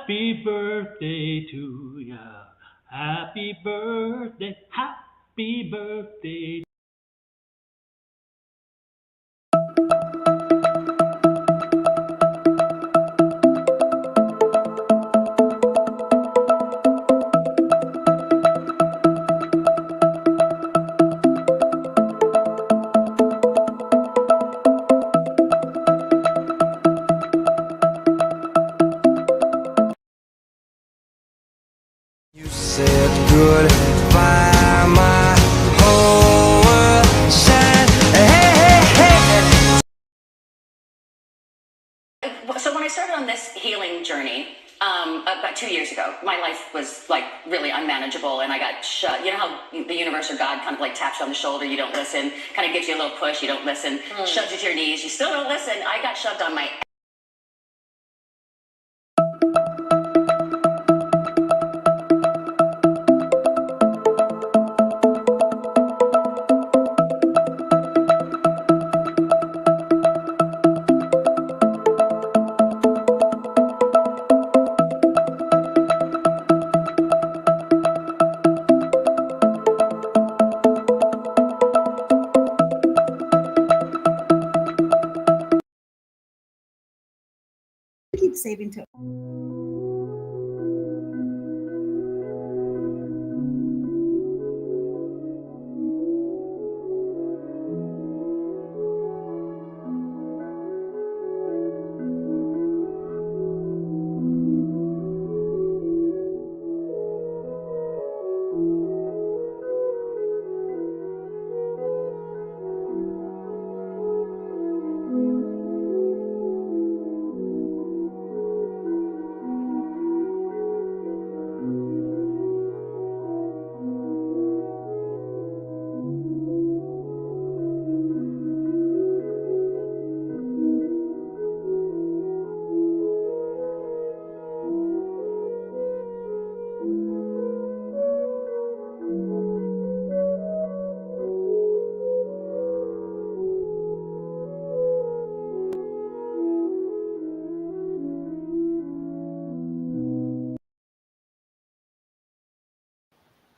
Happy birthday to ya. Happy birthday. Happy birthday. You said goodbye, my whole world shined. Hey, hey, hey. So when I started on this healing journey, about 2 years ago, my life was like really unmanageable, and I got shut. You know how the universe or God kind of like taps you on the shoulder, you don't listen, kind of gives you a little push, you don't listen, shoves you to your knees, you still don't listen. I got shoved on my keep saving to.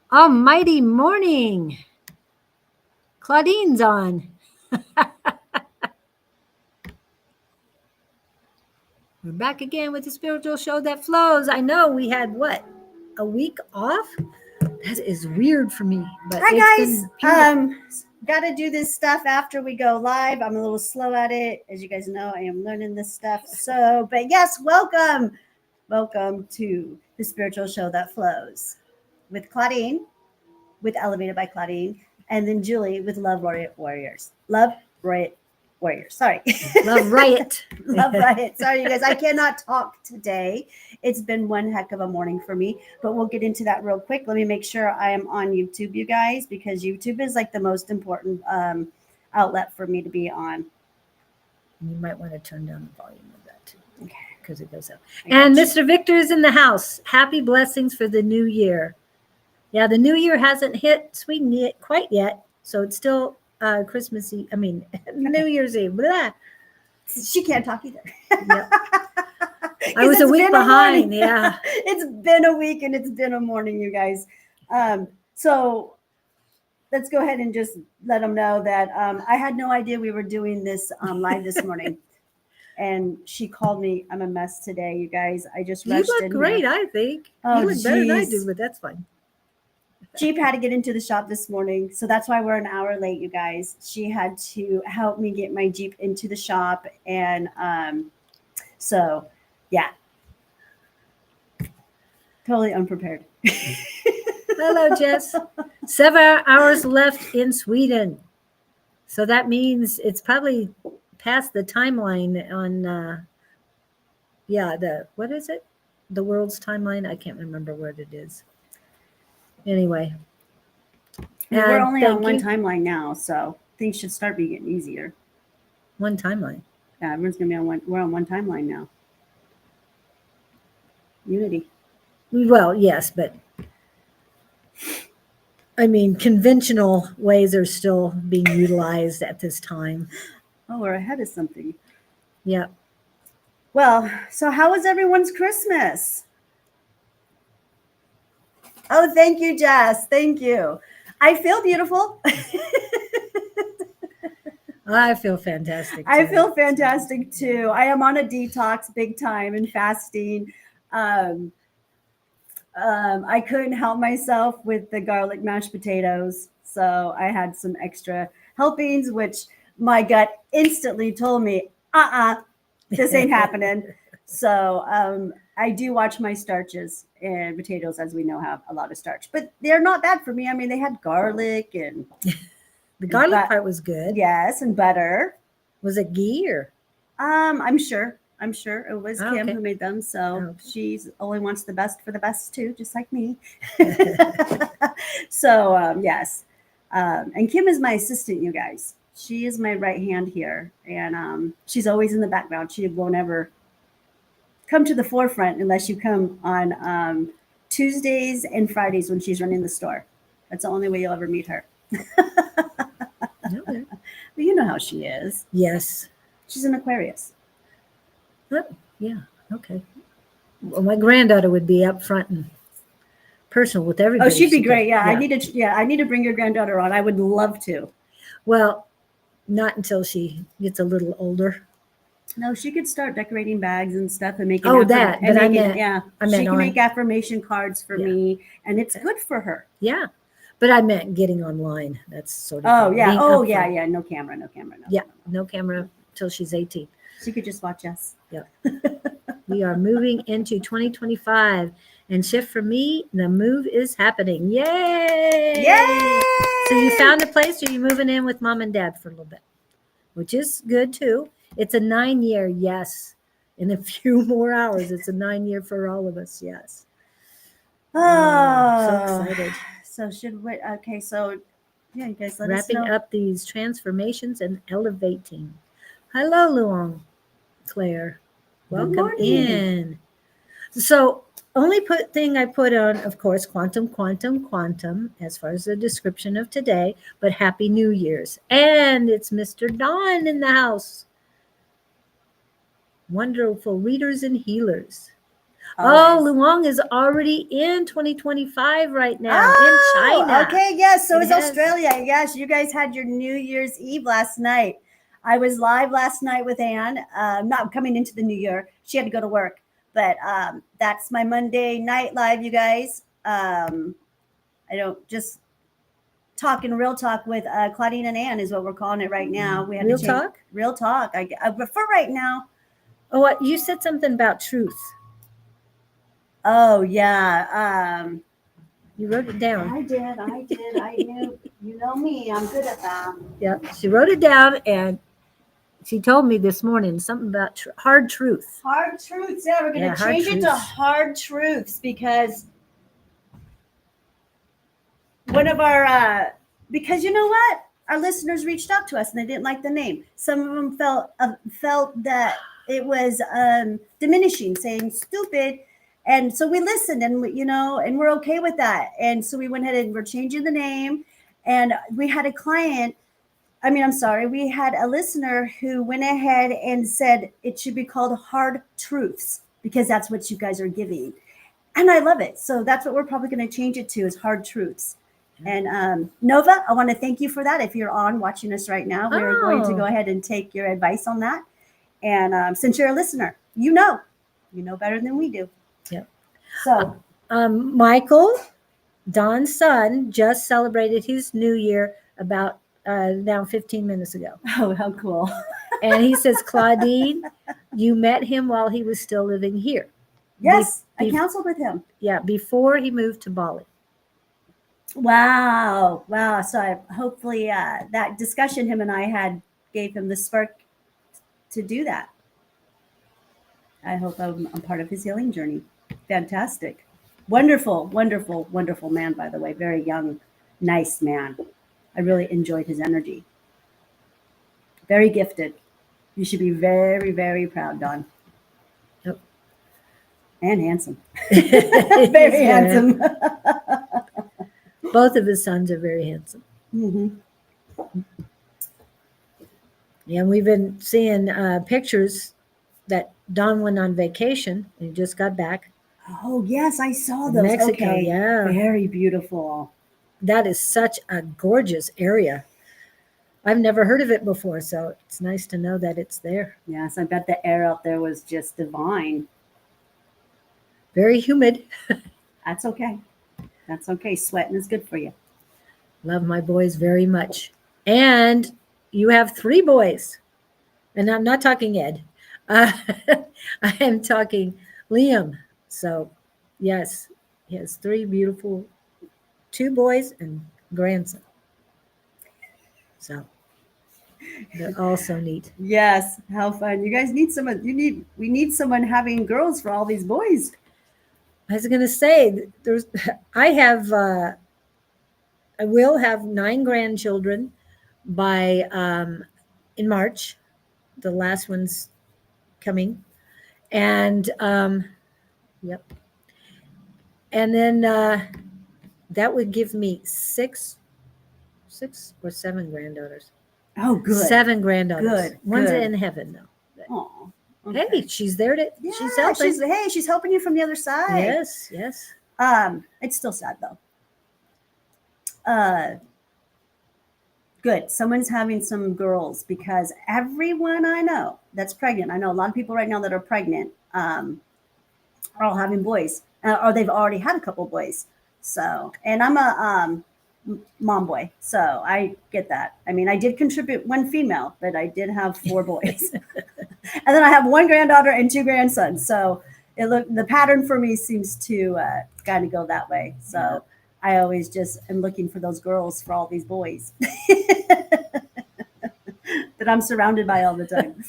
Almighty morning. Claudene's on. We're back again with the spiritual show that flows. I know we had what? A week off? That is weird for me. But Hi guys. Got to do this stuff after we go live. I'm a little slow at it. As you guys know, I am learning this stuff. So, but yes, welcome to the spiritual show that flows with Claudene, with Elevated by Claudene, and then Julie with Love Warriors. Love Warriors. Sorry. Love Riot. Love Riot. Sorry, you guys. I cannot talk today. It's been one heck of a morning for me, but we'll get into that real quick. Let me make sure I am on YouTube, you guys, because YouTube is like the most important outlet for me to be on. You might want to turn down the volume of that too. Okay. Because it goes up. And Mr. Victor is in the house. Happy blessings for the new year. Yeah, the new year hasn't hit Sweden yet, quite yet. So it's still Christmas Eve. I mean, New Year's Eve. Blah. She can't talk either. Yep. I was a week behind. Yeah. It's been a week and it's been a morning, you guys. So let's go ahead and just let them know that I had no idea we were doing this live this morning. And she called me. I'm a mess today, you guys. I just rushed in. You look great, I think. Oh, you look better than I do, but that's fine. Jeep had to get into the shop this morning, so that's why we're an hour late, you guys. She had to help me get my Jeep into the shop, and so yeah, totally unprepared. Hello, Jess. 7 hours left in Sweden, so that means it's probably past the timeline on what is it? The world's timeline. I can't remember what it is. Anyway, we're only on one timeline now, so things should start being getting easier. One timeline. Yeah, everyone's gonna be on one. We're on one timeline now. Unity. Well, yes, but I mean, conventional ways are still being utilized at this time. Oh, we're ahead of something. Yeah. Well, so how was everyone's Christmas? Oh, thank you, Jess. Thank you. I feel beautiful. I feel fantastic. I too. feel fantastic too. I am on a detox big time and fasting. Um, I couldn't help myself with the garlic mashed potatoes. So I had some extra helpings, which my gut instantly told me, this ain't happening. So I do watch my starches, and potatoes, as we know, have a lot of starch, but they're not bad for me. I mean, they had garlic and The garlic but part was good. yes, and butter. Was it ghee or? I'm sure. I'm sure it was Oh, Kim okay. who made them. So Oh, okay. she's only wants the best for the best too, just like me. So yes, and Kim is my assistant. You guys, she is my right hand here, and she's always in the background. She won't ever come to the forefront unless you come on Tuesdays and Fridays when she's running the store. That's the only way you'll ever meet her. Okay. But you know how she is. Yes. She's an Aquarius. Oh, yeah. Okay. Well, my granddaughter would be up front and personal with everybody. Oh, she'd be She could- great. Yeah, I need to. Yeah, I need to bring your granddaughter on. I would love to. Well, not until she gets a little older. No, she could start decorating bags and stuff and making. Oh, that, and but I making, meant- yeah, I she meant can on- make affirmation cards for Yeah. me, and it's good for her. Yeah. But I meant getting online. That's sort of. Oh yeah. being Oh up yeah. front. Yeah. No camera. No camera. No. Yeah. No camera till she's 18. She could just watch us. We are moving into 2025 and shift for me. The move is happening. Yay! Yay! So you found a place, or you moving in with mom and dad for a little bit, which is good too. It's a 9-year, yes. In a few more hours, it's a 9-year for all of us. Yes. Oh, So excited. So should we? Okay. So yeah, you guys let us Wrapping know. up these transformations and elevating. Hello, Luong, Claire. Good Welcome morning. in. So only thing I put on, of course, quantum, as far as the description of today, but Happy New Year's. And it's Mr. Don in the house. Wonderful readers and healers. Oh, Always. Luong is already in 2025 right now Oh, in China. okay. Yes. So It is has- Australia. Yes. You guys had your New Year's Eve last night. I was live last night with Anne. Not coming into the new year. She had to go to work, but that's my Monday night live, you guys. I don't just talking real talk with Claudine and Anne is what we're calling it right now. We had Real to change, talk? real talk. But for right now. Oh, what you said something about truth. Oh yeah. You wrote it down. I did. I knew. You know me. I'm good at that. Yeah, she wrote it down, and she told me this morning something about hard truth. Hard truths. Yeah, we're going to Yeah, hard change it to truths. hard truths because one of our, because you know what? Our listeners reached out to us and they didn't like the name. Some of them felt that it was diminishing, saying stupid. And so we listened and, and we're okay with that. And so we went ahead and we're changing the name. And we had a client. We had a listener who went ahead and said it should be called Hard Truths because that's what you guys are giving. And I love it. So that's what we're probably going to change it to is Hard Truths. And Nova, I want to thank you for that. If you're on watching us right now, we're going to go ahead and take your advice on that. And since you're a listener, you know better than we do. Yep. So Michael, Don's son, just celebrated his New Year about now 15 minutes ago. oh, how cool. And he says, Claudine, you met him while he was still living here. Yes, I counseled with him. Yeah, before he moved to Bali. Wow. So hopefully that discussion him and I had gave him the spark to do that. I hope I'm part of his healing journey. Fantastic. Wonderful man, by the way. Very young, nice man. I really enjoyed his energy. Very gifted. You should be very, very proud, Don. Yep. And handsome. He's Very handsome. Both of his sons are very handsome. Mm-hmm. Yeah, and we've been seeing pictures that Don went on vacation and he just got back. Oh, yes, I saw In those. Mexico, Okay. yeah. Very beautiful. That is such a gorgeous area. I've never heard of it before, so it's nice to know that it's there. Yes, I bet the air out there was just divine. Very humid. That's okay. That's okay. Sweating is good for you. Love my boys very much. And you have 3 boys. And I'm not talking Ed. I am talking Liam. So, yes, he has 3 beautiful, 2 boys and grandson. So, they're all so neat. Yes, how fun. You guys need someone. We need someone having girls for all these boys. I was going to say, I will have 9 grandchildren by in March. The last one's coming, and yep, and then that would give me 6 or 7 granddaughters. Oh, good. 7 granddaughters. Good, One's good. in heaven though. Oh, Hey, she's there to. yeah, she's helping. she's helping you from the other side. Yes, yes. It's still sad though. Good. Someone's having some girls because everyone I know that's pregnant, I know a lot of people right now that are pregnant, are all having boys, or they've already had a couple boys. So, and I'm a mom boy, so I get that. I mean, I did contribute 1 female, but I did have 4 boys, and then I have 1 granddaughter and 2 grandsons. So the pattern for me seems to kind of go that way. So. Yeah. I always just am looking for those girls for all these boys that I'm surrounded by all the time.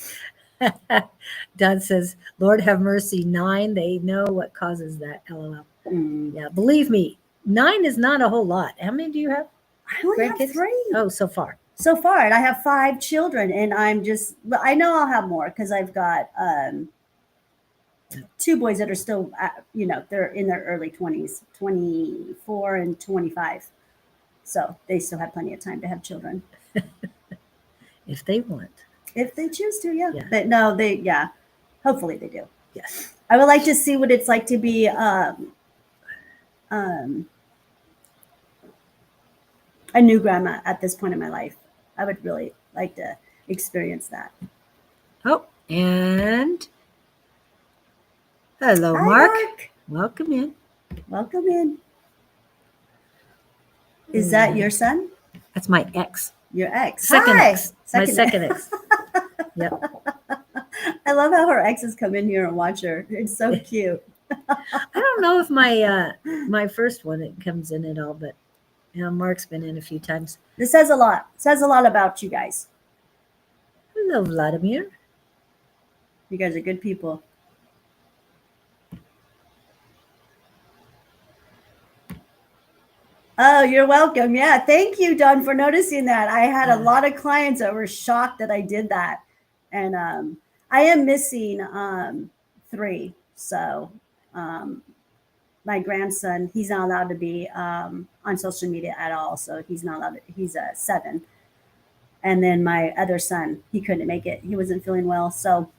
Don says, Lord have mercy, 9. They know what causes that. LOL. Yeah, believe me, 9 is not a whole lot. How many do you have? I only have 3. Oh, so far. So far. And I have 5 children. And I know I'll have more because I've got 2 boys that are still, they're in their early 20s, 24 and 25. So they still have plenty of time to have children. If they want. If they choose to, yeah. But no, hopefully they do. Yes. I would like to see what it's like to be a new grandma at this point in my life. I would really like to experience that. Oh, and... Hello, Hi, Mark. Welcome in. Welcome in. Is that your son? That's my ex. Your ex. Second Hi. ex. My second ex. Yep. I love how her exes come in here and watch her. It's so cute. I don't know if my first one it comes in at all, but Mark's been in a few times. This says a lot. It says a lot about you guys. Hello, Vladimir. You guys are good people. Oh, you're welcome. Yeah. Thank you, Don, for noticing that. I had a lot of clients that were shocked that I did that. And I am missing 3. So my grandson, he's not allowed to be on social media at all. So he's not allowed to, he's 7. And then my other son, he couldn't make it. He wasn't feeling well. So,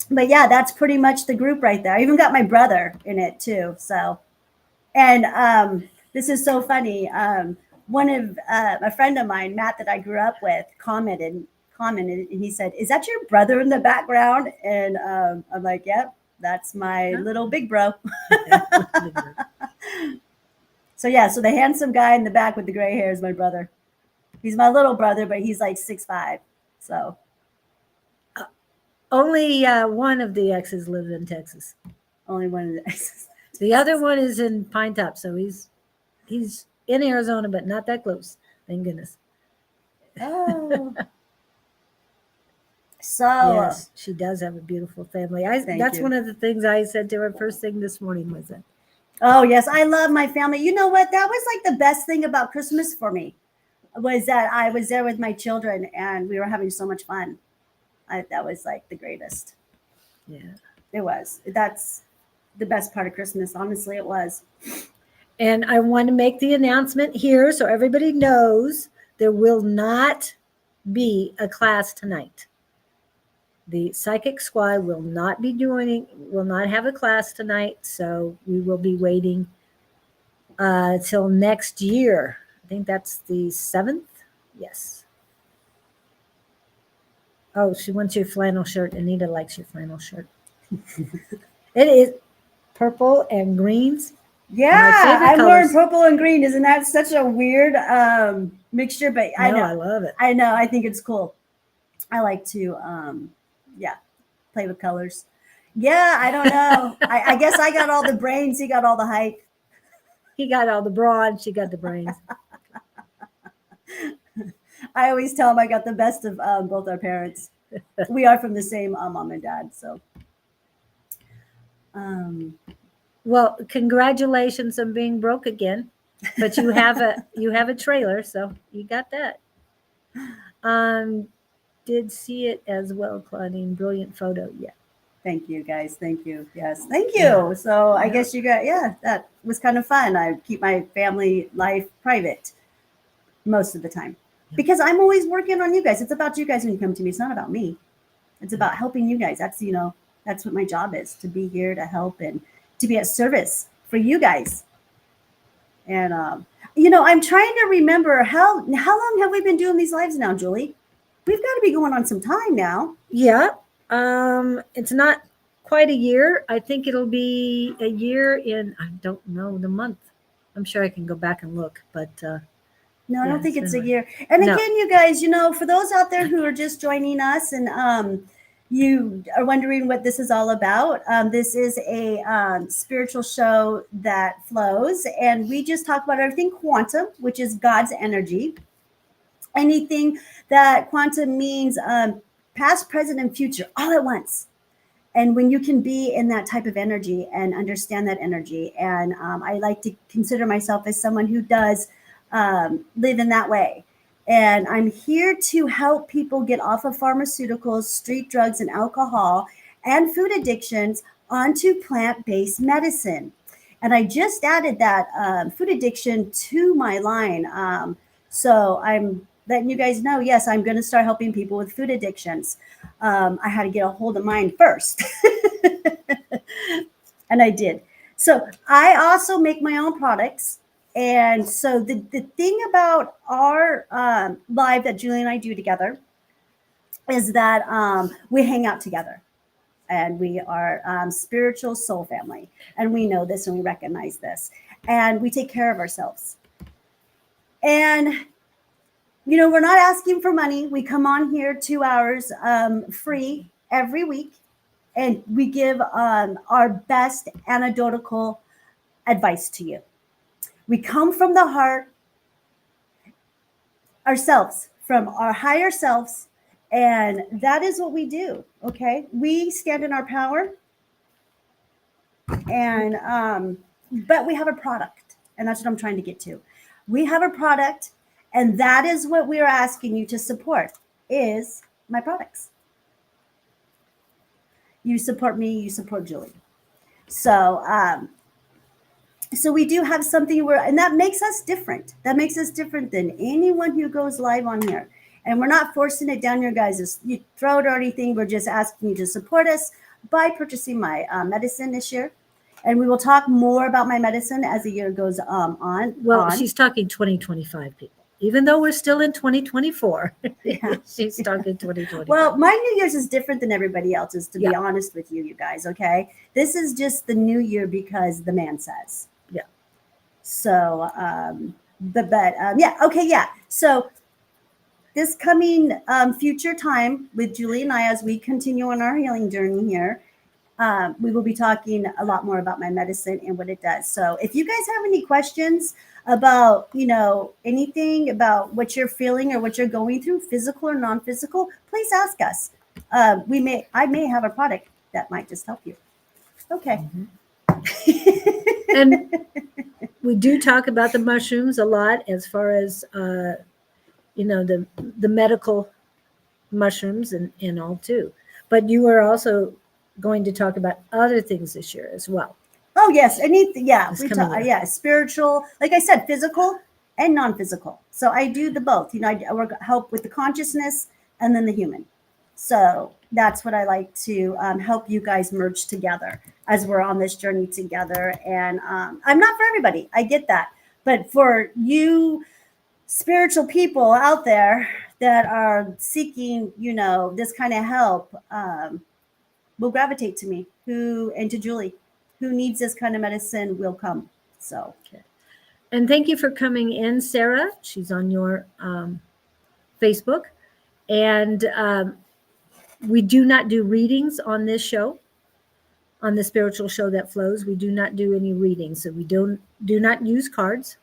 but yeah, that's pretty much the group right there. I even got my brother in it too. So, and this is so funny. One of a friend of mine, Matt, that I grew up with, commented, and he said, "Is that your brother in the background?" And I'm like, "Yep, that's my little big bro." So yeah, so the handsome guy in the back with the gray hair is my brother. He's my little brother, but he's like 6'5". So only one of the exes lives in Texas. Only one of the exes. The other one is in Pine Top, so he's in Arizona, but not that close. Thank goodness. Oh. So yes, she does have a beautiful family. That's one of the things I said to her first thing this morning was that. Oh yes, I love my family. You know what? That was like the best thing about Christmas for me, was that I was there with my children and we were having so much fun. That was like the greatest. Yeah, it was. That's the best part of Christmas. Honestly, it was. And I want to make the announcement here so everybody knows there will not be a class tonight. The psychic squad will not have a class tonight, so we will be waiting till next year. I think that's the 7th. Yes. Oh, she wants your flannel shirt. Anita likes your flannel shirt. It is purple and greens. Yeah, favorite I'm wearing colors. purple and green. Isn't that such a weird mixture? But I know. I love it. I know. I think it's cool. I like to, play with colors. Yeah, I don't know. I guess I got all the brains. He got all the height. He got all the brawn. She got the brains. I always tell him I got the best of both our parents. We are from the same mom and dad. So, Well, congratulations on being broke again, but you have a trailer, so you got that. Did see it as well, Claudine. Brilliant photo. Yeah. thank you, guys. Thank you. Yes, thank you. So I guess you got, that was kind of fun. I keep my family life private most of the time because I'm always working on you guys. It's about you guys when you come to me. It's not about me. It's about helping you guys. That's that's what my job is, to be here to help and to be at service for you guys. And I'm trying to remember how long have we been doing these lives now, Julie? We've got to be going on some time now. Yeah. It's not quite a year. I think it'll be a year in, I don't know the month. I'm sure I can go back and look, but No, I don't think it's a anyway. year. And No. again, you guys, for those out there who are just joining us and you are wondering what this is all about, this is a spiritual show that flows, and we just talk about everything quantum, which is God's energy. Anything that quantum means past, present, and future all at once. And when you can be in that type of energy and understand that energy, and I like to consider myself as someone who does live in that way. And I'm here to help people get off of pharmaceuticals, street drugs, and alcohol and food addictions onto plant-based medicine. And I just added that food addiction to my line. So I'm letting you guys know, yes, I'm going to start helping people with food addictions. I had to get a hold of mine first. And I did. So I also make my own products. And so the thing about our live that Julie and I do together is that we hang out together. And we are spiritual soul family. And we know this and we recognize this. And we take care of ourselves. And we're not asking for money. We come on here 2 hours free every week, and we give our best anecdotal advice to you. We come from the heart, ourselves, from our higher selves, and that is what we do, okay? We stand in our power, and but we have a product, and that's what I'm trying to get to. We have a product, and that is what we are asking you to support, is my products. You support me, you support Julie. So we do have something and that makes us different. That makes us different than anyone who goes live on here. And we're not forcing it down your guys' throat or anything. We're just asking you to support us by purchasing my medicine this year. And we will talk more about my medicine as the year goes on. Well, she's talking 2025, people. Even though we're still in 2024, she's talking 2024. Well, my New Year's is different than everybody else's, to be honest with you guys, okay? This is just the new year because the man says. Yeah. So, So this coming future time with Julie and I, as we continue on our healing journey here, we will be talking a lot more about my medicine and what it does. So if you guys have any questions about, anything about what you're feeling or what you're going through, physical or non-physical, please ask us. I may have a product that might just help you. Okay. Mm-hmm. And we do talk about the mushrooms a lot as far as, the medical mushrooms and all too. But you are also going to talk about other things this year as well. Oh yes, spiritual. Like I said, physical and non-physical. So I do the both. I help with the consciousness and then the human. So that's what I like to help you guys merge together as we're on this journey together. And I'm not for everybody. I get that. But for you spiritual people out there that are seeking, this kind of help, will gravitate to me, and to Julie, who needs this kind of medicine will come. So, And thank you for coming in, Sarah. She's on your Facebook. And we do not do readings on this show, on the spiritual show that flows. We do not do any readings. So we do not use cards.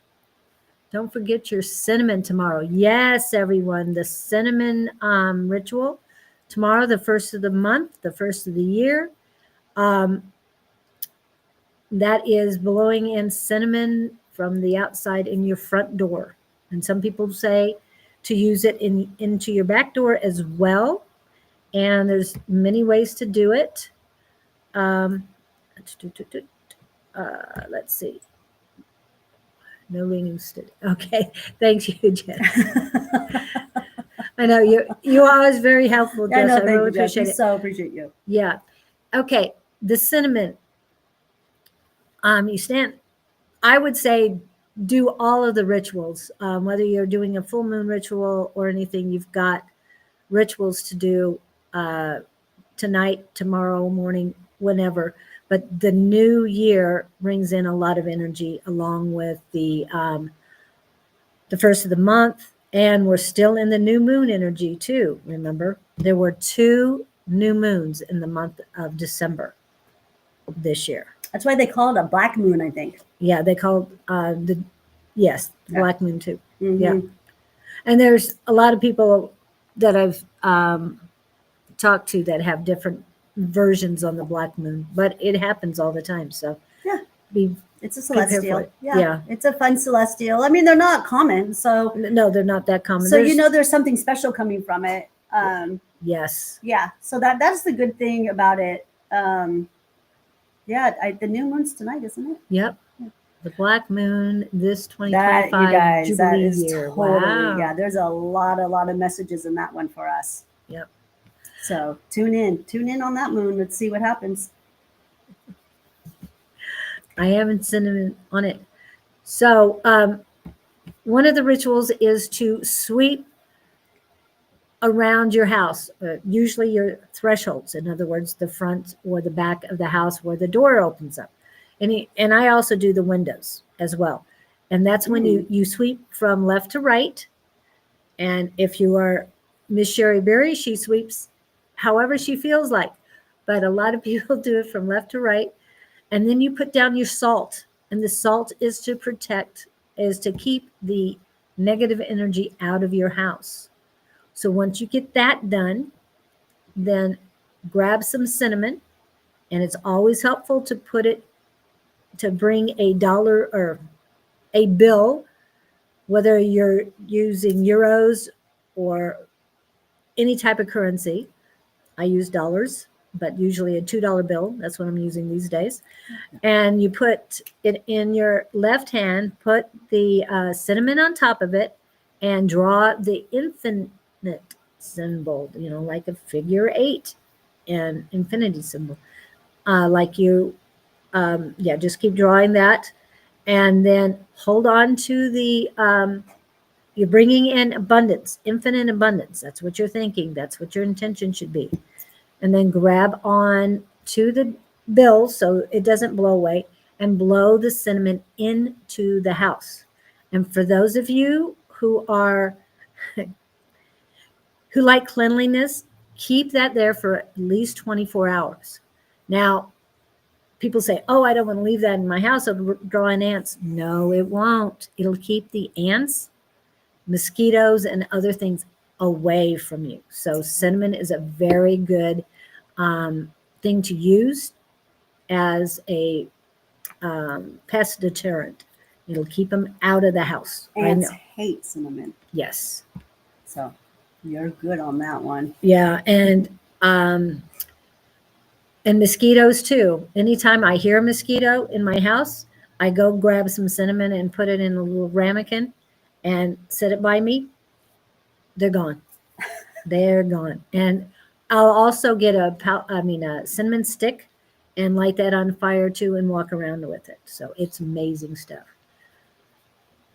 Don't forget your cinnamon tomorrow. Yes, everyone, the cinnamon ritual tomorrow, the first of the month, the first of the year. That is blowing in cinnamon from the outside in your front door. And some people say to use it into your back door as well. And there's many ways to do it. Let's see. No readings today. Okay. Thanks you, Jess. I know you're always very helpful, Jess. I really appreciate it. So appreciate you. Yeah. Okay. The cinnamon. I would say do all of the rituals, whether you're doing a full moon ritual or anything. You've got rituals to do tonight, tomorrow morning, whenever. But the new year brings in a lot of energy, along with the first of the month, and we're still in the new moon energy too. Remember, there were 2 new moons in the month of December this year. That's why they call it a black moon, I think. Yeah, they call black moon too. Mm-hmm. Yeah, and there's a lot of people that I've talked to that have different versions on the black moon, but it happens all the time. So yeah, it's a celestial. Yeah, it's a fun celestial. I mean, they're not common, so no, they're not that common. So there's something special coming from it. Yes. Yeah. So that's the good thing about it. The new moon's tonight, isn't it? Yep. Yeah. The black moon, this 2025 you guys, Jubilee that is year. Totally, wow. Yeah, there's a lot of messages in that one for us. Yep. So tune in on that moon. Let's see what happens. I haven't cinnamon on it. So one of the rituals is to sweep around your house, usually your thresholds. In other words, the front or the back of the house where the door opens up. And I also do the windows as well. And that's when you sweep from left to right. And if you are Miss Sherry Berry, she sweeps however she feels like. But a lot of people do it from left to right. And then you put down your salt. And the salt is to keep the negative energy out of your house. So once you get that done, then grab some cinnamon. And it's always helpful to bring $1 or a bill, whether you're using euros or any type of currency. I use dollars, but usually a $2 bill. That's what I'm using these days. And you put it in your left hand, put the cinnamon on top of it, and draw the infinite symbol, like a figure 8 and infinity symbol. Just keep drawing that. And then hold on to you're bringing in abundance, infinite abundance. That's what you're thinking. That's what your intention should be. And then grab on to the bill so it doesn't blow away, and blow the cinnamon into the house. And for those of you who like cleanliness, keep that there for at least 24 hours. Now, people say, oh, I don't want to leave that in my house. It'll draw in ants. No, it won't. It'll keep the ants, mosquitoes, and other things away from you. So cinnamon is a very good thing to use as a pest deterrent. It'll keep them out of the house. Ants hate cinnamon. Yes. So you're good on that one. Yeah, and mosquitoes too. Anytime I hear a mosquito in my house, I go grab some cinnamon and put it in a little ramekin and set it by me. They're gone. They're gone. And I'll also get a cinnamon stick and light that on fire too and walk around with it. So it's amazing stuff.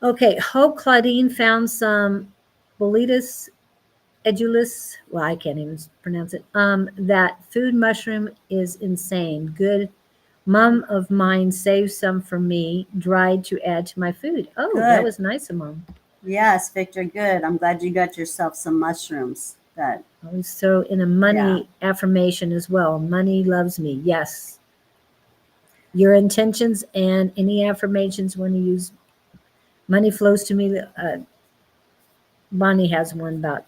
Okay, Hope Claudine found some Boletus edulis. Well, I can't even pronounce it. That food mushroom is insane. Good. Mom of mine saved some for me, dried to add to my food. Oh, that Good. was nice of Mom. Yes, Victor, good. I'm glad you got yourself some mushrooms. That Always throw in a money affirmation as well. Money loves me. Yes. Your intentions and any affirmations when you use money flows to me. Bonnie has one about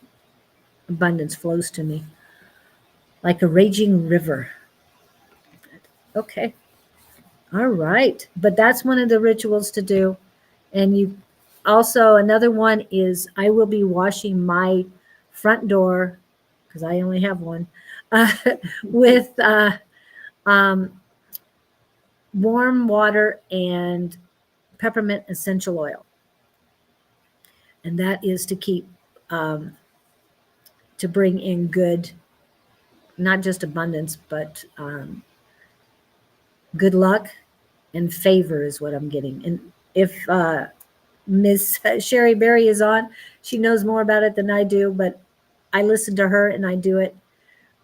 abundance flows to me like a raging river. Okay. All right. But that's one of the rituals to do. And you also, another one is I will be washing my front door, because I only have one, with warm water and peppermint essential oil. And that is to keep, to bring in good, not just abundance, but good luck and favor is what I'm getting. And if Miss Sherry Berry is on, she knows more about it than I do, but I listen to her and I do it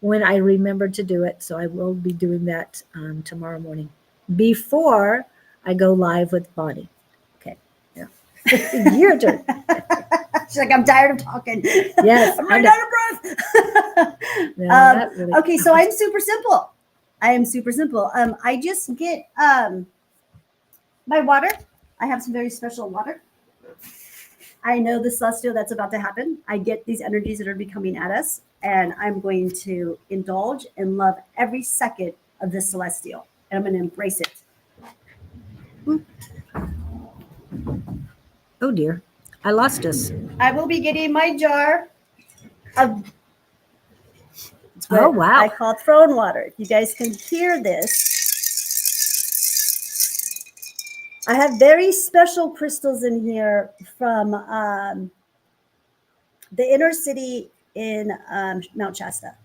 when I remember to do it. So I will be doing that tomorrow morning before I go live with Bonnie. Okay. Yeah. Your turn. she's like, I'm tired of talking. Yes. I'm running out of breath. Yeah, that really Okay, so I'm super simple. I am super simple. I just get my water. I have some very special water. I know the celestial that's about to happen. I get these energies that are be coming at us, and I'm going to indulge and love every second of this celestial, and I'm going to embrace it. Oh dear, I lost us. I will be getting my jar of what Oh wow. I call throne water. If you guys can hear this, I have very special crystals in here from the inner city in Mount Shasta.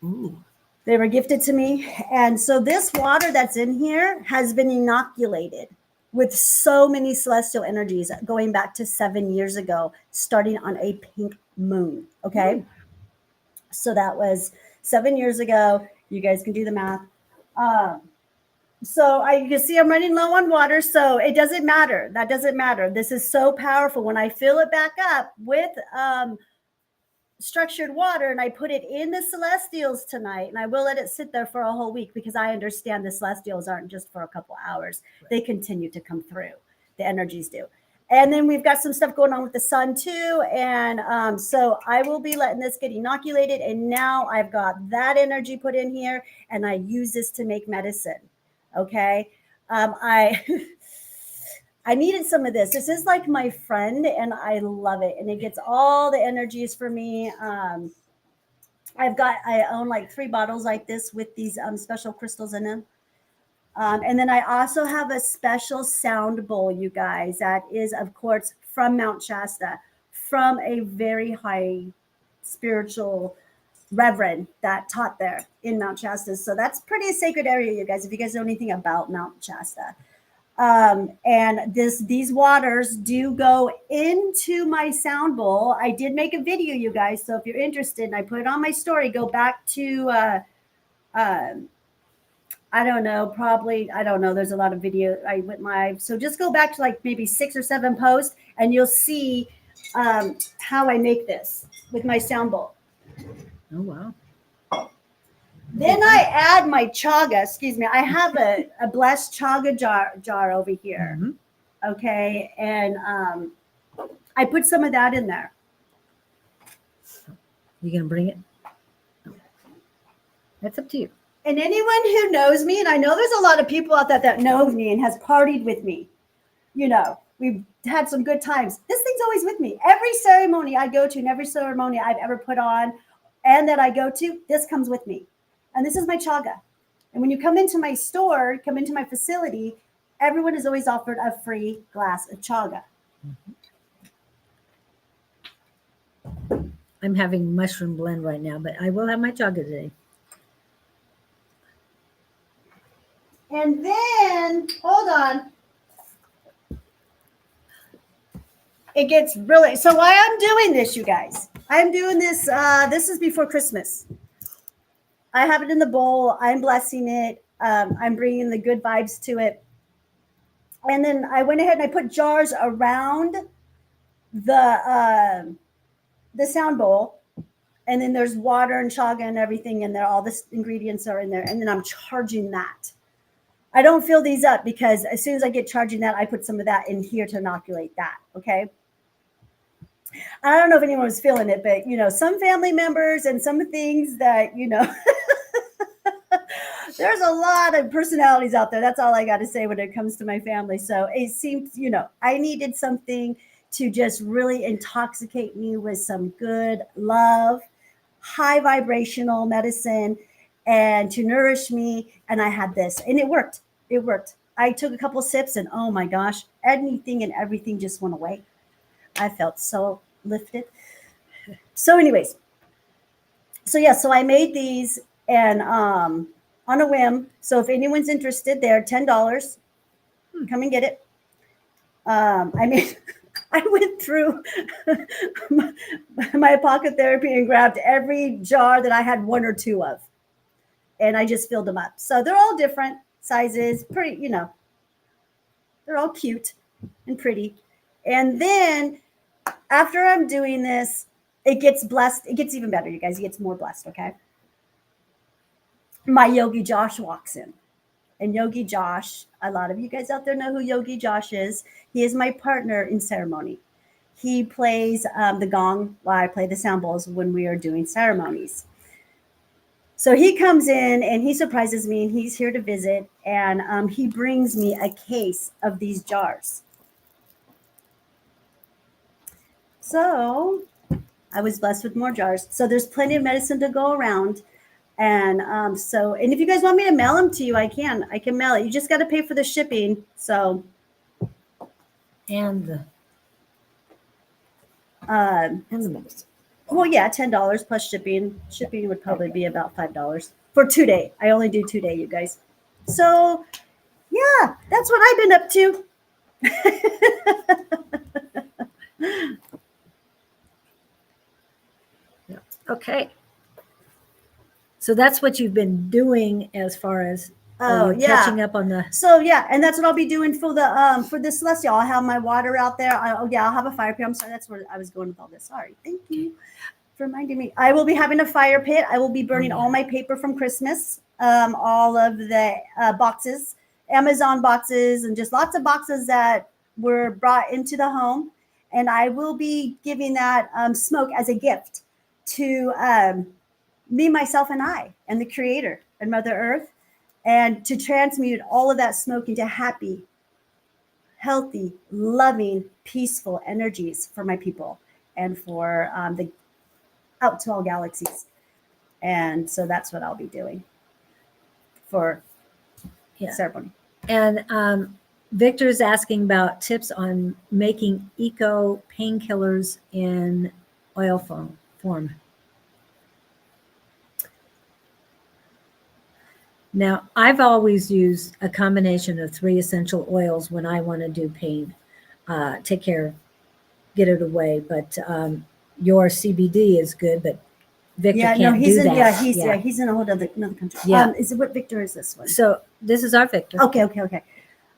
Ooh. They were gifted to me. And so this water that's in here has been inoculated with so many celestial energies going back to 7 years ago, starting on a pink moon. Okay. Ooh. So that was 7 years ago. You guys can do the math. So you can see I'm running low on water. So it doesn't matter. That doesn't matter. This is so powerful. When I fill it back up with structured water and I put it in the celestials tonight, and I will let it sit there for a whole week because I understand the celestials aren't just for a couple hours. Right. They continue to come through. The energies do. And then we've got some stuff going on with the sun too. And so I will be letting this get inoculated. And now I've got that energy put in here and I use this to make medicine. Okay. I needed some of this. This is like my friend and I love it. And it gets all the energies for me. I own like 3 bottles like this with these special crystals in them. And then I also have a special sound bowl, you guys, that is, of course, from Mount Shasta, from a very high spiritual reverend that taught there in Mount Shasta. So that's pretty a sacred area, you guys, if you guys know anything about Mount Shasta. And these waters do go into my sound bowl. I did make a video, you guys. So if you're interested, and I put it on my story, go back to, I don't know. There's a lot of video. So just go back to like maybe 6 or 7 posts and you'll see, how I make this with my sound bowl. Oh, wow. Then I add my chaga. Excuse me. I have a blessed chaga jar over here. Mm-hmm. Okay. And I put some of that in there. You going to bring it? That's up to you. And anyone who knows me, and I know there's a lot of people out there that know me and has partied with me, you know, we've had some good times. This thing's always with me. Every ceremony I go to and every ceremony I've ever put on and that I go to, this comes with me. And this is my chaga. And when you come into my store, come into my facility, everyone is always offered a free glass of chaga. I'm having mushroom blend right now, but I will have my chaga today. And then, hold on. It gets really, so why I'm doing this, you guys. I'm doing this, this is before Christmas. I have it in the bowl. I'm blessing it. I'm bringing the good vibes to it. And then I went ahead and I put jars around the sound bowl. And then there's water and chaga and everything in there. All the ingredients are in there. And then I'm charging that. I don't fill these up because as soon as I get charging that, I put some of that in here to inoculate that. Okay. I don't know if anyone was feeling it, but some family members and some things that, there's a lot of personalities out there. That's all I got to say when it comes to my family. So it seems, I needed something to just really intoxicate me with some good love, high vibrational medicine, and to nourish me. And I had this, and it worked. It worked. I took a couple sips, and oh my gosh, anything and everything just went away. I felt so lifted. So anyways, so I made these and on a whim. So if anyone's interested, they're $10. Come and get it. I went through my pocket therapy and grabbed every jar that I had one or two of. And I just filled them up. So they're all different sizes, pretty, they're all cute and pretty. And then after I'm doing this, it gets blessed. It gets even better, you guys. It gets more blessed, okay? My Yogi Josh walks in. And Yogi Josh, a lot of you guys out there know who Yogi Josh is. He is my partner in ceremony. He plays the gong while I play the sound bowls when we are doing ceremonies. So he comes in and he surprises me, and he's here to visit. And he brings me a case of these jars. So I was blessed with more jars. So there's plenty of medicine to go around. And and if you guys want me to mail them to you, I can mail it. You just got to pay for the shipping. So, And the medicine. Well, yeah, $10 plus shipping. Shipping would probably be about $5 for 2 day. I only do 2 day, you guys. So, yeah, that's what I've been up to. Okay. So that's what you've been doing as far as catching up on the. So yeah, and that's what I'll be doing for the for the celestial. I'll have my water out there. I'll have a fire pit. I'm sorry, that's where I was going with all this. Sorry, thank you for reminding me. I will be having a fire pit. I will be burning all my paper from Christmas, all of the boxes, Amazon boxes, and just lots of boxes that were brought into the home. And I will be giving that smoke as a gift to me, myself, and I, and the Creator and Mother Earth, and to transmute all of that smoke into happy, healthy, loving, peaceful energies for my people and for the out to all galaxies. And so that's what I'll be doing for ceremony. And Victor is asking about tips on making eco painkillers in oil form. Now, I've always used a combination of 3 essential oils when I want to do pain, take care, get it away. But your CBD is good, but Victor can't do that. He's in a whole another country. Yeah. Is it what Victor is this one? So this is our Victor. Okay.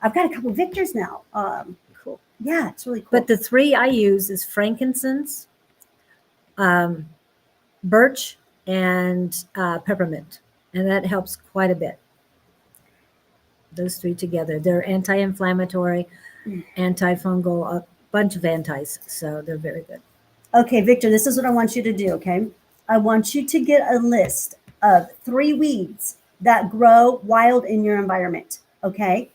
I've got a couple of Victors now. Cool. Yeah, it's really cool. But the 3 I use is frankincense, birch, and peppermint. And that helps quite a bit. Those 3 together. They're anti-inflammatory, antifungal, a bunch of antis. So they're very good. Okay, Victor, this is what I want you to do, okay? I want you to get a list of 3 weeds that grow wild in your environment, okay?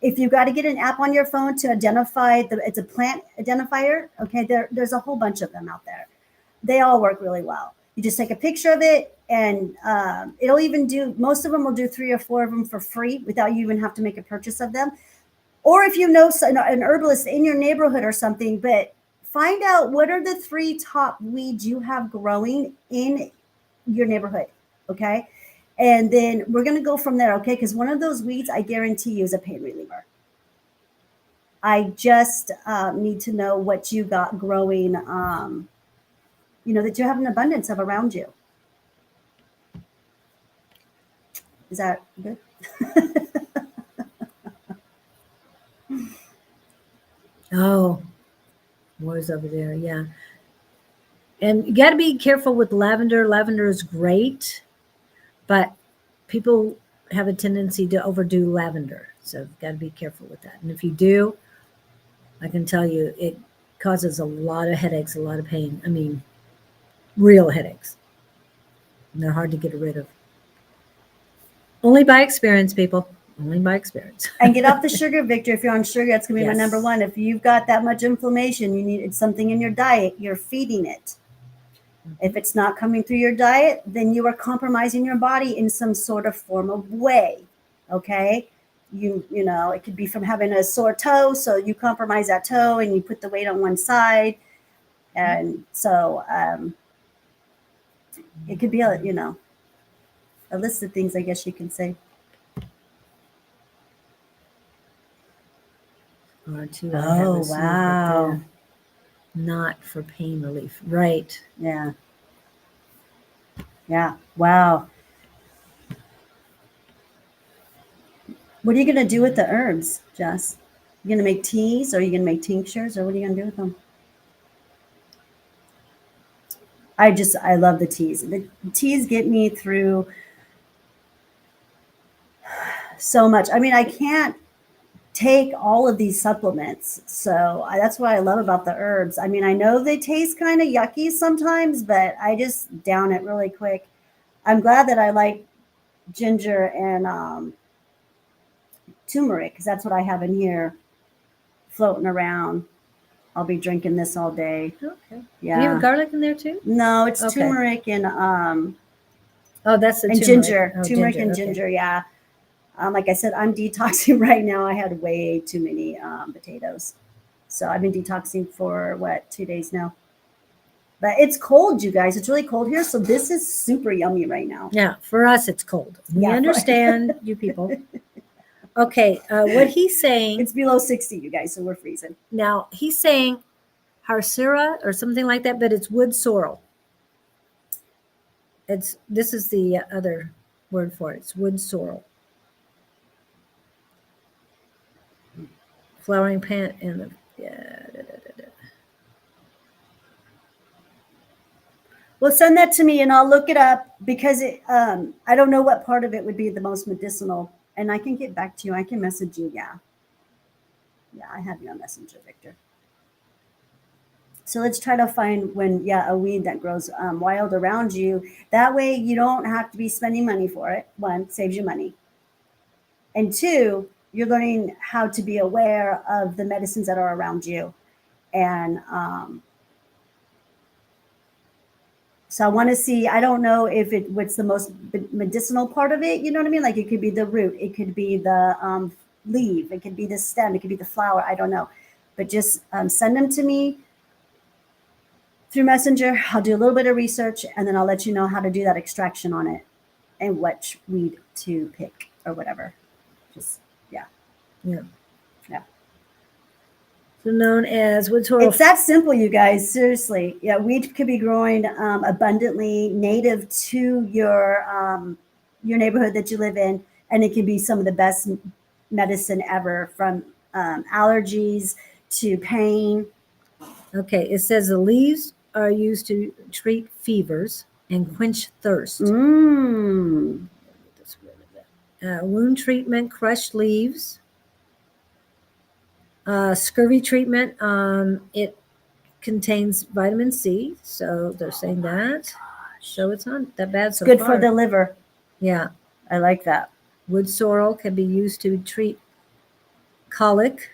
If you've got to get an app on your phone to identify, it's a plant identifier, okay? There's a whole bunch of them out there. They all work really well. You just take a picture of it, and it'll even do, most of them will do 3 or 4 of them for free without you even have to make a purchase of them. Or if you know an herbalist in your neighborhood or something, but find out what are the 3 top weeds you have growing in your neighborhood. Okay. And then we're going to go from there. Okay. Because one of those weeds, I guarantee you, is a pain reliever. I just need to know what you got growing, that you have an abundance of around you. Is that good? Oh, wars over there. Yeah. And you got to be careful with lavender. Lavender is great, but people have a tendency to overdo lavender. So you've got to be careful with that. And if you do, I can tell you it causes a lot of headaches, a lot of pain. I mean, real headaches. And they're hard to get rid of. Only by experience, people. Only by experience. And get off the sugar, Victor. If you're on sugar, that's going to be my Yes. number one. If you've got that much inflammation, you need something in your diet, you're feeding it. If it's not coming through your diet, then you are compromising your body in some sort of form of way. Okay. It could be from having a sore toe. So you compromise that toe and you put the weight on one side. And so it could be a list of things, I guess you can say. Or two. Oh, wow. Not for pain relief. Right. Yeah. Yeah. Wow. What are you going to do with the herbs, Jess? You going to make teas, or are you going to make tinctures, or what are you going to do with them? I love the teas. The teas get me through so much. I mean, I can't take all of these supplements. So that's what I love about the herbs. I mean, I know they taste kind of yucky sometimes, but I just down it really quick. I'm glad that I like ginger and turmeric, because that's what I have in here floating around. I'll be drinking this all day. Okay. Yeah. Do you have garlic in there too? No, it's Okay. turmeric and Oh, that's the and turmeric. ginger. Oh, Turmeric and okay. ginger, yeah. Like I said, I'm detoxing right now. I had way too many potatoes. So I've been detoxing for 2 days now. But it's cold, you guys. It's really cold here. So this is super yummy right now. Yeah, for us it's cold. We Yeah, understand, you people. Okay, what he's saying It's below 60, you guys, so we're freezing. now, he's saying Harsera or something like that, but it's wood sorrel. This is the other word for it. It's wood sorrel. Flowering plant and the Well, send that to me and I'll look it up, because I don't know what part of it would be the most medicinal, and I can get back to you. I can message you. Yeah, I have you on Messenger, Victor. So let's try to find a weed that grows wild around you. That way you don't have to be spending money for it. 1, saves you money. And 2, you're learning how to be aware of the medicines that are around you. And so I want to see, I don't know if what's the most medicinal part of it. You know what I mean? Like it could be the root. It could be the leaf. It could be the stem. It could be the flower. I don't know. But just send them to me through Messenger. I'll do a little bit of research, and then I'll let you know how to do that extraction on it and what weed to pick or whatever. Just, yeah. so known as wood sorrel. It's that simple, you guys. Seriously. Yeah, weed could be growing abundantly native to your neighborhood that you live in, and it can be some of the best medicine ever, from allergies to pain. Okay, it says the leaves are used to treat fevers and quench thirst. Mm. Wound treatment, crushed leaves. Scurvy treatment, it contains vitamin C, so they're saying that. So it's not that bad so Good far. for the liver. Yeah. I like that. Wood sorrel can be used to treat colic,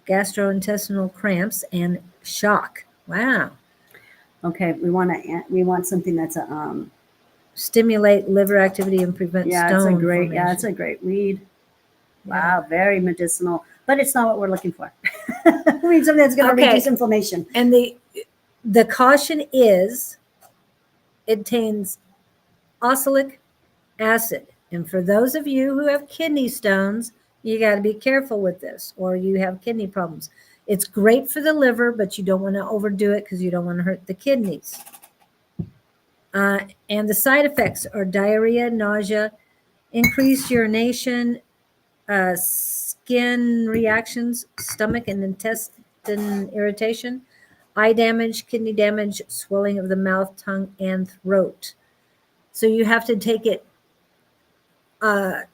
gastrointestinal cramps, and shock. Wow. Okay, we want something that's a Stimulate liver activity and prevent stone it's a great weed. Wow, very medicinal, but it's not what we're looking for. We need something that's going to Okay. reduce inflammation. And the caution is it contains oxalic acid. And for those of you who have kidney stones, you got to be careful with this, or you have kidney problems. It's great for the liver, but you don't want to overdo it because you don't want to hurt the kidneys. And the side effects are diarrhea, nausea, increased urination, skin reactions, stomach and intestine irritation, eye damage, kidney damage, swelling of the mouth, tongue, and throat. So you have to take it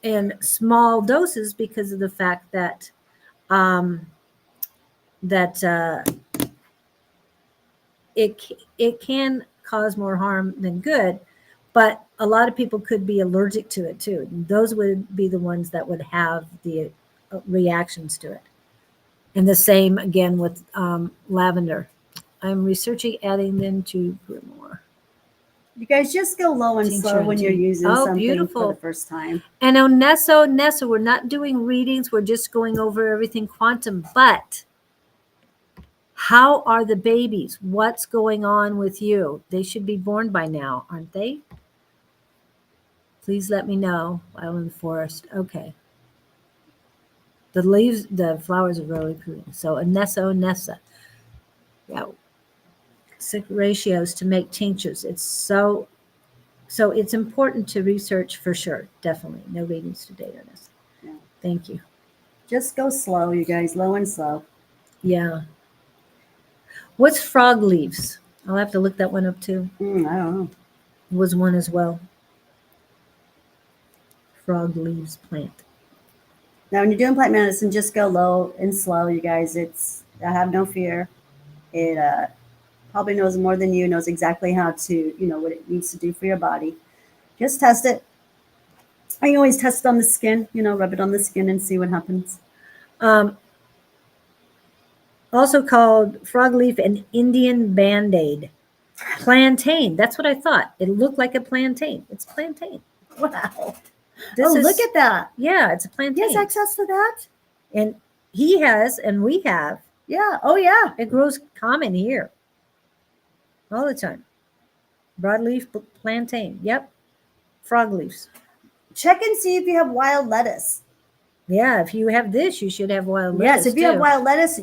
in small doses because of the fact that it can cause more harm than good, but a lot of people could be allergic to it too. Those would be the ones that would have the reactions to it. And the same again with lavender. I'm researching adding them to Grimoire. You guys just go low and Tincture slow and when you're tea. using Oh, something beautiful. for the first time. And on Nessa, we're not doing readings. We're just going over everything quantum. But how are the babies? What's going on with you? They should be born by now, aren't they? Please let me know. Wild in the forest. Okay. The leaves, the flowers are really pretty. So Nessa. Yeah. 6 ratios to make tinctures. It's so it's important to research for sure. Definitely. No readings to date on this. Yeah. Thank you. Just go slow, you guys, low and slow. Yeah. What's frog leaves? I'll have to look that one up too. I don't know. Was one as well. Frog leaves plant. Now, when you're doing plant medicine, just go low and slow, you guys. I have no fear. It probably knows more than you, knows exactly how to, what it needs to do for your body. Just test it. I can always test it on the skin, rub it on the skin and see what happens. Also called frog leaf and Indian band-aid. Plantain. That's what I thought. It looked like a plantain. It's plantain. Wow. This is, look at that. Yeah, it's a plantain. He has access to that? And he has, and we have. Yeah. Oh, yeah. It grows common here. All the time. Broadleaf plantain. Yep. Frog leaves. Check and see if you have wild lettuce. Yeah, if you have this, you should have wild lettuce. Yes, if you have wild lettuce,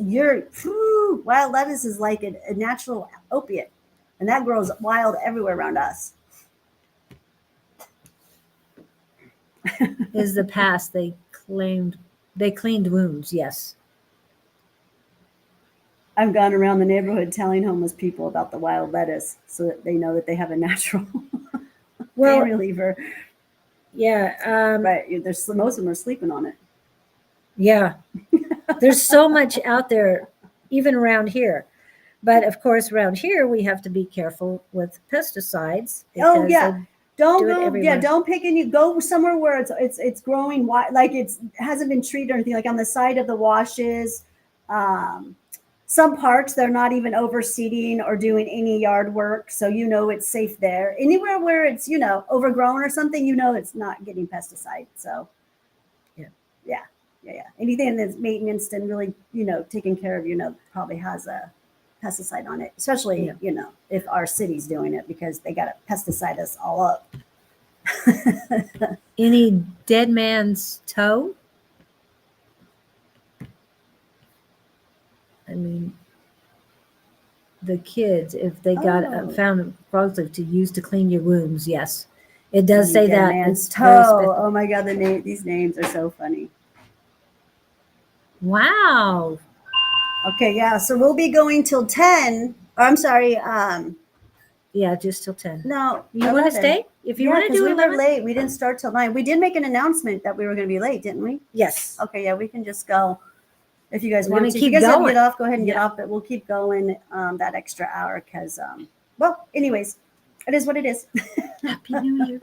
wild lettuce is like a natural opiate. And that grows wild everywhere around us. Is the past they cleaned wounds, yes. I've gone around the neighborhood telling homeless people about the wild lettuce so that they know that they have a natural pain reliever. Yeah. But most of them are sleeping on it. Yeah. There's so much out there, even around here. But of course, around here, we have to be careful with pesticides. Oh, yeah. Don't go. Everywhere. Don't pick any. Go somewhere where it's growing like it hasn't been treated or anything. Like on the side of the washes. Some parks they're not even overseeding or doing any yard work, so it's safe there. Anywhere where it's overgrown or something, it's not getting pesticide. So, yeah. Anything that's maintenance and really taken care of, probably has a pesticide on it, especially if our city's doing it because they got to pesticide us all up. Any dead man's toe? I mean, the kids, if they found a frog leaf to use to clean your wounds, yes, it does say dead that. Man's toe. Oh my God, these names are so funny. Wow. Okay, yeah. So we'll be going till 10. Oh, I'm sorry. Yeah, just till 10. No, you want to stay? If you want to do we 11? were late. We didn't start till 9. We did make an announcement that we were going to be late, didn't we? Yes. Okay, yeah. We can just go if you guys We're want gonna to. keep If you guys have to going. get off, go ahead and get off. But we'll keep going that extra hour because, anyways, it is what it is. Happy New Year.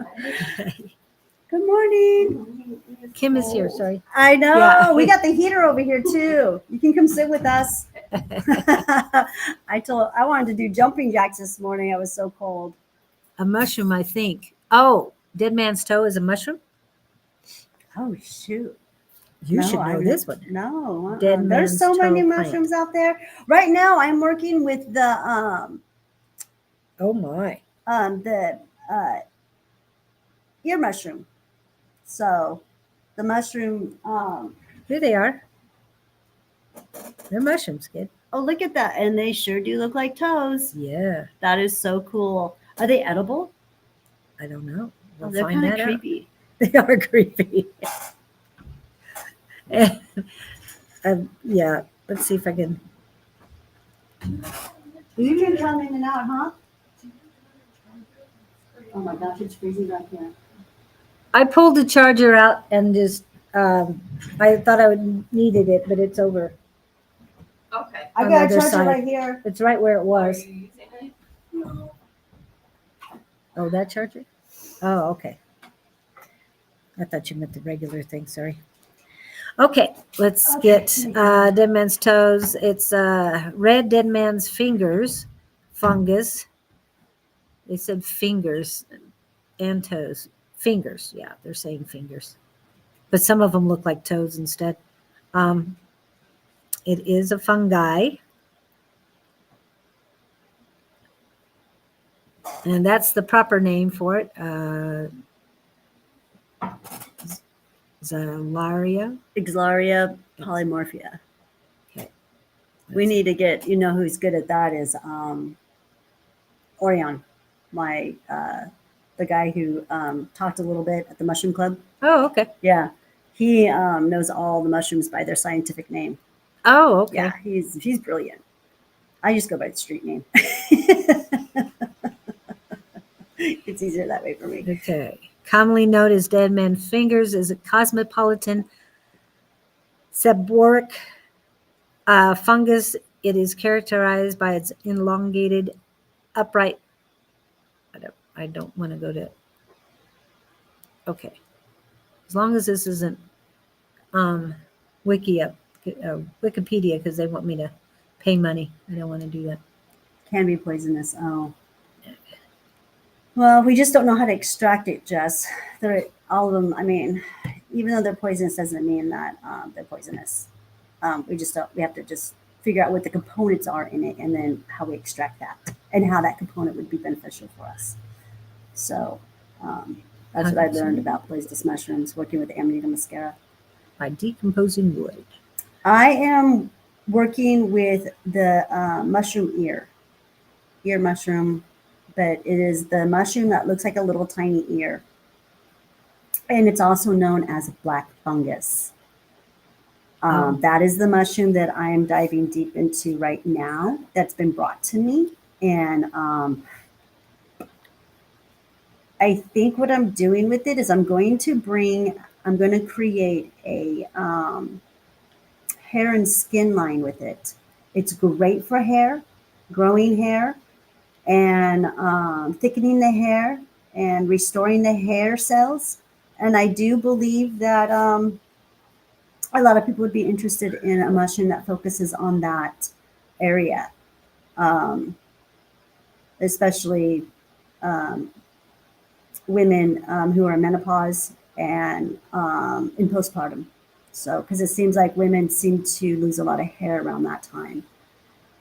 Good morning. Kim is here. Sorry. I know. Yeah. We got the heater over here too. You can come sit with us. I wanted to do jumping jacks this morning. I was so cold. A mushroom, I think. Oh, dead man's toe is a mushroom? Oh shoot. You should know this one. No, Dead there's man's so many toe plant. mushrooms out there. Right now, I'm working with the Oh my. ear mushroom. So the mushroom. Here they are. They're mushrooms, kid. Oh, look at that, and they sure do look like toes. Yeah. That is so cool. Are they edible? I don't know. Oh, We'll they're find kind that of out. creepy. They are creepy. Yeah. Let's see if I can. You can come in and out, huh? Oh my gosh, it's freezing back here. I pulled the charger out and just. I thought I would needed it, but it's over. Okay. I On got the a other charger side. right here. It's right where it Are was. you using it? Oh, that charger? Oh, okay. I thought you meant the regular thing. Sorry. Okay, let's get Dead Man's Toes. It's red Dead Man's Fingers fungus. They said fingers and toes. Fingers, yeah, they're saying fingers. But some of them look like toes instead. It is a fungi. And that's the proper name for it. Xylaria. Xylaria polymorphia. Okay. We need to get, you know, who's good at that is Orion, my the guy who talked a little bit at the Mushroom Club. Oh, okay. Yeah, he knows all the mushrooms by their scientific name. Oh, okay. Yeah, he's brilliant. I just go by the street name. It's easier that way for me. Okay. Commonly known as dead man fingers is a cosmopolitan seborrheic fungus. It is characterized by its elongated, upright. I don't want to go to. Okay. As long as this isn't Wikipedia, because they want me to pay money. I don't want to do that. Can be poisonous. Oh. Well, we just don't know how to extract it, Jess. All of them, I mean, even though they're poisonous doesn't mean that they're poisonous. We have to just figure out what the components are in it and then how we extract that and how that component would be beneficial for us. So that's what I learned about poisonous mushrooms working with the Amanita muscaria. By decomposing wood. I am working with the mushroom ear mushroom, but it is the mushroom that looks like a little tiny ear. And it's also known as black fungus. That is the mushroom that I am diving deep into right now that's been brought to me. And I think what I'm doing with it is I'm going to create a hair and skin line with it. It's great for hair, growing hair, and thickening the hair and restoring the hair cells. And I do believe that a lot of people would be interested in a mushroom that focuses on that area, especially women who are in menopause and in postpartum. So, because it seems like women seem to lose a lot of hair around that time.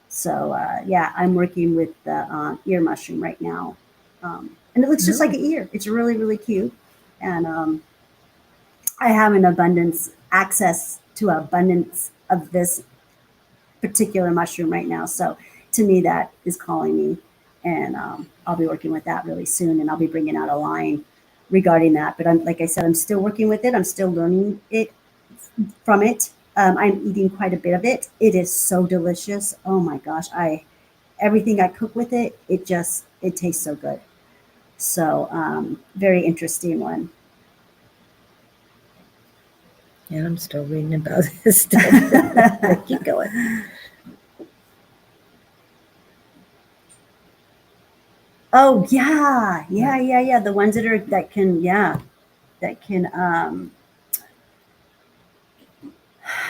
So, yeah, I'm working with the ear mushroom right now. And it looks just like an ear. It's really, really cute. And I have access to abundance of this particular mushroom right now. So to me, that is calling me. And I'll be working with that really soon. And I'll be bringing out a line regarding that. But like I said, I'm still working with it. I'm still learning from it. I'm eating quite a bit of it. It is so delicious. Oh my gosh. Everything I cook with it, it tastes so good. So very interesting one. And I'm still reading about this stuff. Keep going. Oh yeah. The ones that can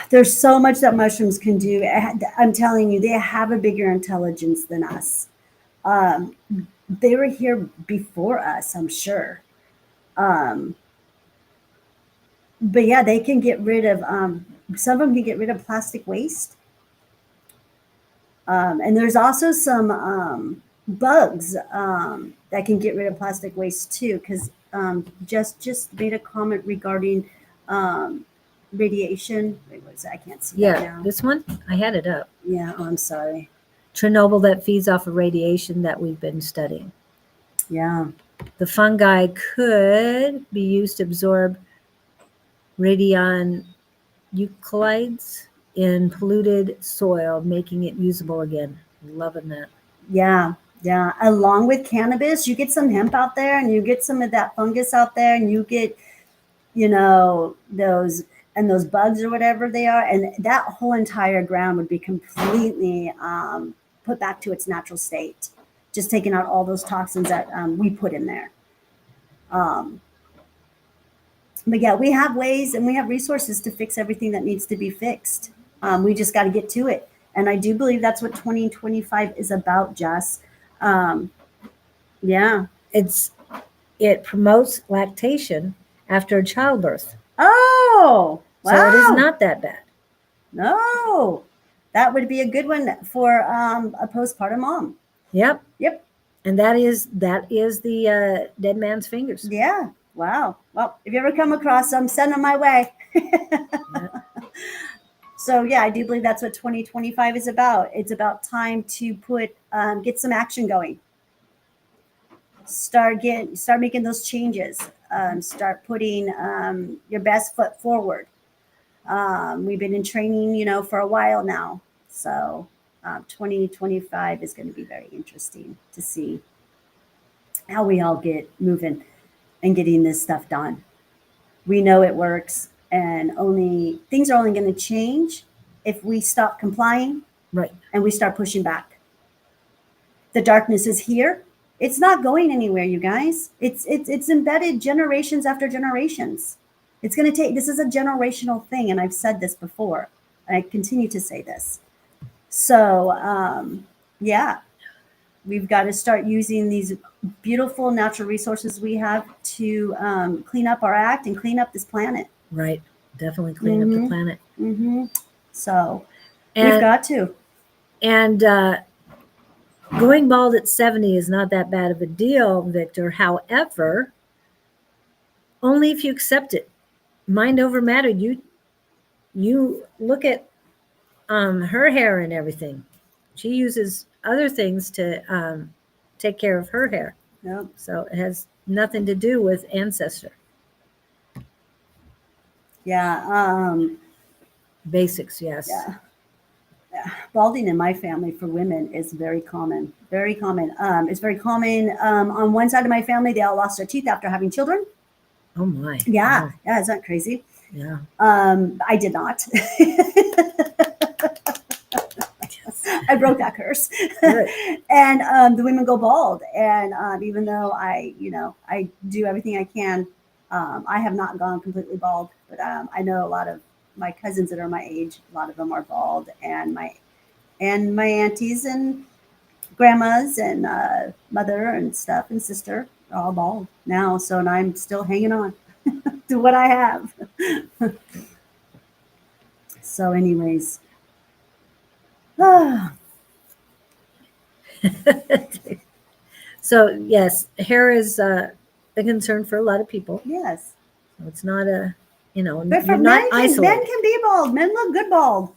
there's so much that mushrooms can do. I'm telling you, they have a bigger intelligence than us. They were here before us, I'm sure. but yeah, they can get rid of some of them can get rid of plastic waste. And there's also some bugs that can get rid of plastic waste too. Because just made a comment regarding radiation. Wait, what is that? I can't see that Yeah, now. this one, I had it up. Yeah, oh, I'm sorry. Chernobyl that feeds off of radiation that we've been studying. Yeah, The fungi could be used to absorb radionuclides in polluted soil, making it usable again. Loving that. yeah, yeah. Along with cannabis, you get some hemp out there, and you get some of that fungus out there, and you get, those and those bugs or whatever they are, and that whole entire ground would be completely put back to its natural state, just taking out all those toxins that we put in there. But yeah, we have ways and we have resources to fix everything that needs to be fixed. We just got to get to it, and I do believe that's what 2025 is about, Jess. Yeah. It promotes lactation after childbirth. Oh, wow. So it is not that bad. No, that would be a good one for a postpartum mom. Yep. Yep. And that is the dead man's fingers. Yeah. Wow. Well, if you ever come across them, send them my way. So yeah, I do believe that's what 2025 is about. It's about time to get some action going. Start making those changes. Start putting your best foot forward. We've been in training, for a while now. So 2025 is going to be very interesting to see how we all get moving and getting this stuff done. We know it works, and things are only going to change if we stop complying, right, and we start pushing back. The darkness is here. It's not going anywhere, you guys. It's embedded generations after generations. It's going to take. This is a generational thing, and I've said this before. I continue to say this. So yeah, we've got to start using these beautiful natural resources we have to clean up our act and clean up this planet. Right. Definitely clean up the planet. Mm-hmm. So And, we've got to. And going bald at 70 is not that bad of a deal, Victor. However, only if you accept it. Mind over matter. You look at her hair and everything. She uses other things to take care of her hair. Yep. So it has nothing to do with ancestor. Yeah. Basics, yes. Yeah. Balding in my family for women is very common. Very common. It's very common. On one side of my family, they all lost their teeth after having children. Oh my. Yeah. Wow. Yeah. Isn't that crazy? Yeah. I did not. I broke that curse. And the women go bald. And even though I do everything I can, I have not gone completely bald. But I know a lot of my cousins that are my age, a lot of them are bald. And my aunties and grandmas and mother and stuff and sister are all bald now. So, and I'm still hanging on to what I have. So anyways. So yes, hair is a concern for a lot of people. Yes. So it's not a, But for you're men, not isolated. men can be bald. Men look good bald.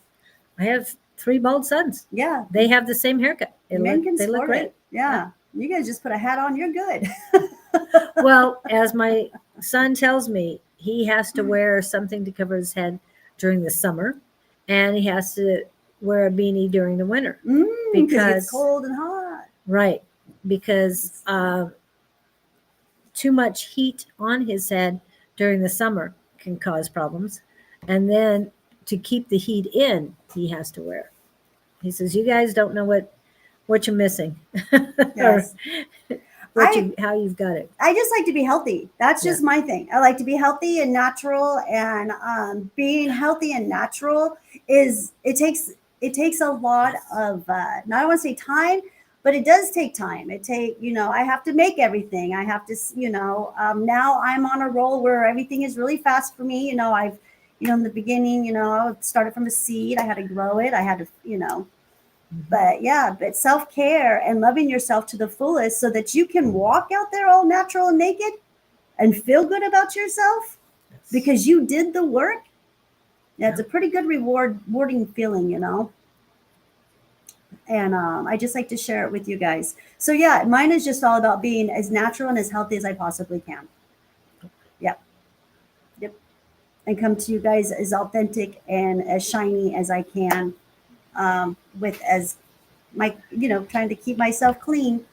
I have 3 bald sons. Yeah. They have the same haircut. They Men can look sport great. it. Yeah. You guys just put a hat on, you're good. Well, as my son tells me, he has to wear something to cover his head during the summer, and he has to wear a beanie during the winter. Because it's cold and hot. Right. Because too much heat on his head during the summer can cause problems. And then to keep the heat in, he has to wear it. He says, you guys don't know what you're missing. Yes. How you've got it. I just like to be healthy. That's just my thing. I like to be healthy and natural, and being healthy and natural it takes a lot of not I want to say time, but it does take time. I have to make everything. I have to, now I'm on a roll where everything is really fast for me. In the beginning, I started from a seed. I had to grow it. I had to, but self-care and loving yourself to the fullest so that you can walk out there all natural and naked and feel good about yourself because you did the work. That's a pretty good rewarding feeling, and I just like to share it with you guys. So yeah, mine is just all about being as natural and as healthy as I possibly can. Yep. And come to you guys as authentic and as shiny as I can, with as my, trying to keep myself clean.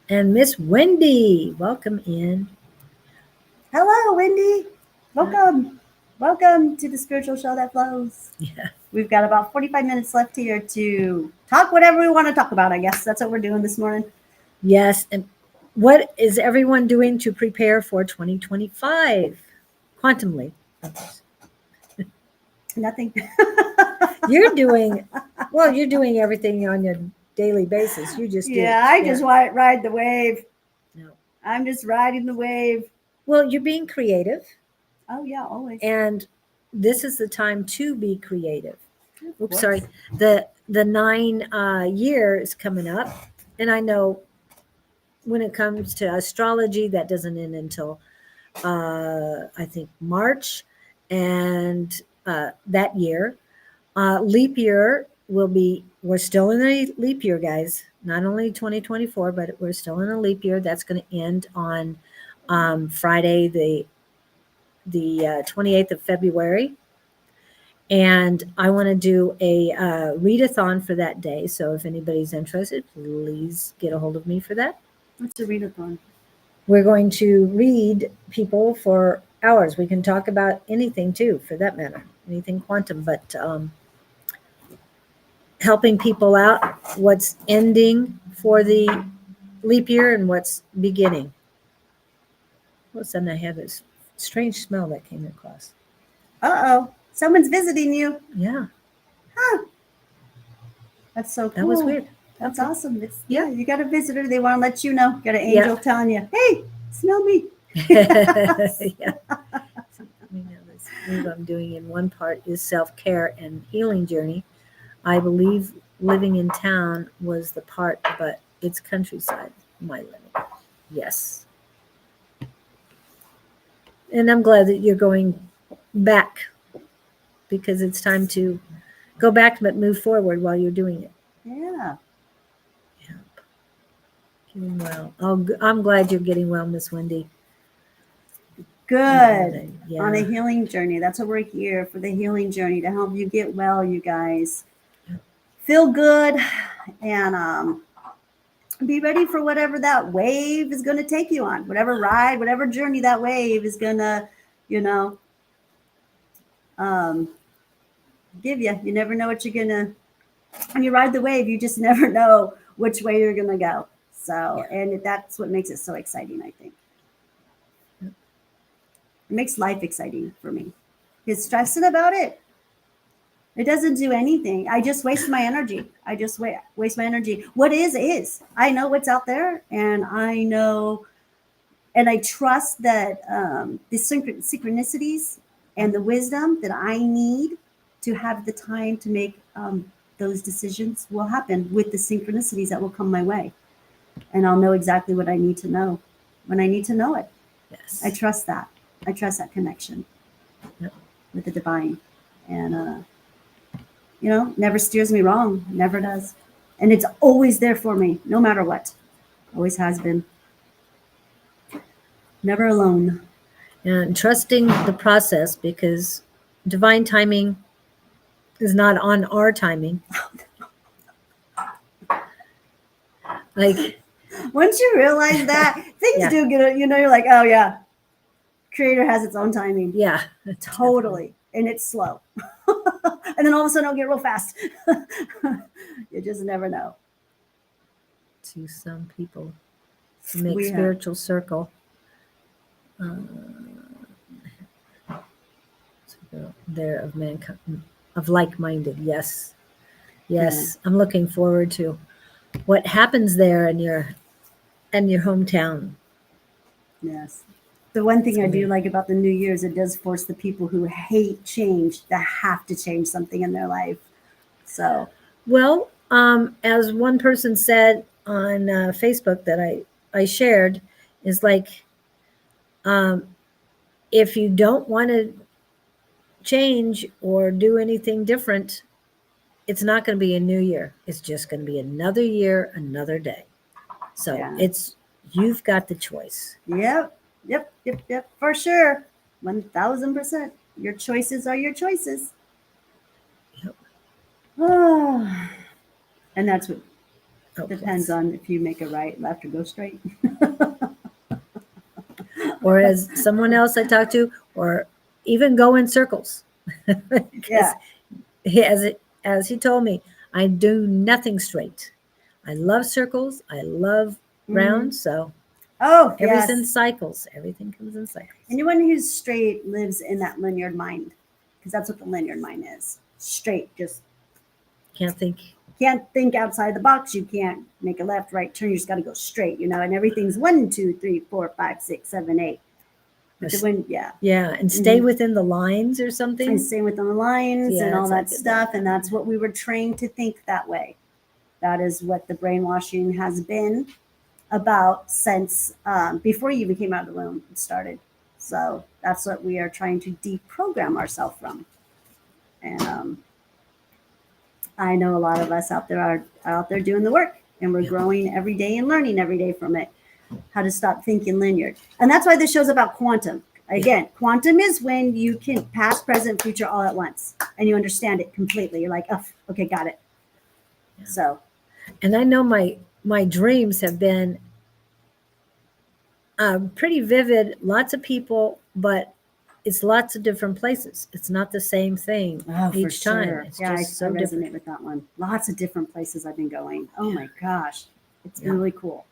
And Miss Wendy, welcome in. Hello, Wendy. Welcome to the spiritual show that flows. Yeah. We've got about 45 minutes left here to talk whatever we want to talk about, I guess. That's what we're doing this morning. Yes. And what is everyone doing to prepare for 2025? Quantumly. Nothing. You're doing everything on your daily basis. You just do. I just ride the wave. No. I'm just riding the wave. Well, you're being creative. Oh, yeah, always. And this is the time to be creative. Oops, sorry. The 9 year is coming up. And I know when it comes to astrology, that doesn't end until, I think, March. And that year, leap year we're still in a leap year, guys. Not only 2024, but we're still in a leap year. That's going to end on Friday, the 28th of February. And I want to do a readathon for that day. So if anybody's interested, please get a hold of me for that. What's a readathon? We're going to read people for hours. We can talk about anything too, for that matter, anything quantum, but helping people out, what's ending for the leap year and what's beginning. All of a sudden I had this strange smell that came across. Uh-oh. Someone's visiting you. Yeah. Huh. That's so cool. That was weird. That's awesome. You got a visitor. They want to let you know. Got an angel Yeah. telling you, hey, smell me. Yeah. This move I'm doing in one part is self-care and healing journey. I believe living in town was the part, but it's countryside, my living. Yes. And I'm glad that you're going back, because it's time to go back but move forward while you're doing it. Yeah. Yep. Getting well. I'm glad you're getting well, Miss Wendy. Good. Yeah. On a healing journey. That's what we're here for, the healing journey, to help you get well, you guys. Feel good and be ready for whatever that wave is going to take you on, whatever ride, whatever journey that wave is going to, give you. You never know what you're going to, when you ride the wave, you just never know which way you're going to go. So, and that's what makes it so exciting, I think. It makes life exciting for me. Because stressing about it, it doesn't do anything. I just waste my energy. I just waste my energy. What is. I know what's out there, and I know, and I trust that the synchronicities and the wisdom that I need to have the time to make those decisions will happen with the synchronicities that will come my way. And I'll know exactly what I need to know when I need to know it. Yes. I trust that. I trust that connection with the divine. And, never steers me wrong. Never does. And it's always there for me, no matter what. Always has been. Never alone. And trusting the process, because divine timing is not on our timing. Like, once you realize that, things do get, you're like, oh yeah, creator has its own timing. Yeah. Totally. And it's slow. And then all of a sudden it'll get real fast. You just never know. To some people who make spiritual circle. They're of mankind, of like-minded. Yes. Yeah. I'm looking forward to what happens there in your hometown. Yes. The one thing I It's do weird. like about the New Year's, it does force the people who hate change to have to change something in their life. So, Well, as one person said on Facebook that I shared, is like, um, if you don't want to change or do anything different, it's not going to be a new year. It's just going to be another year, another day. So Yeah. it's, you've got the choice. yep, for sure. 1000%. Your choices are your choices. Yep. Oh, and that's what Oh, depends please. on if you make a right, left, or go straight. Or as someone else I talked to, or even go in circles. Yeah. Because as he told me, I do nothing straight. I love circles. I love rounds. So Oh, everything's in yes. cycles. Everything comes in cycles. Anyone who's straight lives in that linear mind, because that's what the linear mind is. Straight, just Can't think. can't think outside the box. You can't make a left, right turn. You just got to go straight, and everything's 1, 2, 3, 4, 5, 6, 7, 8. But the wind, yeah. Yeah, and stay Mhm. within the lines or something. And stay within the lines Yeah, and all it's that like stuff. And that's what we were trained to think that way. That is what the brainwashing has been about since before you even came out of the womb, it started. So that's what we are trying to deprogram ourselves from. And I know a lot of us out there are out there doing the work, and we're Yeah. growing every day and learning every day from it how to stop thinking linear. And that's why this show's about quantum. Again, quantum is when you can past, present, future all at once, and you understand it completely. You're like, oh, okay, got it. Yeah. So, And I know my dreams have been pretty vivid. Lots of people, but it's lots of different places. It's not the same thing each time. It's yeah, just I so resonate different. with that one. Lots of different places I've been going. Oh my gosh, it's been Yeah. really cool.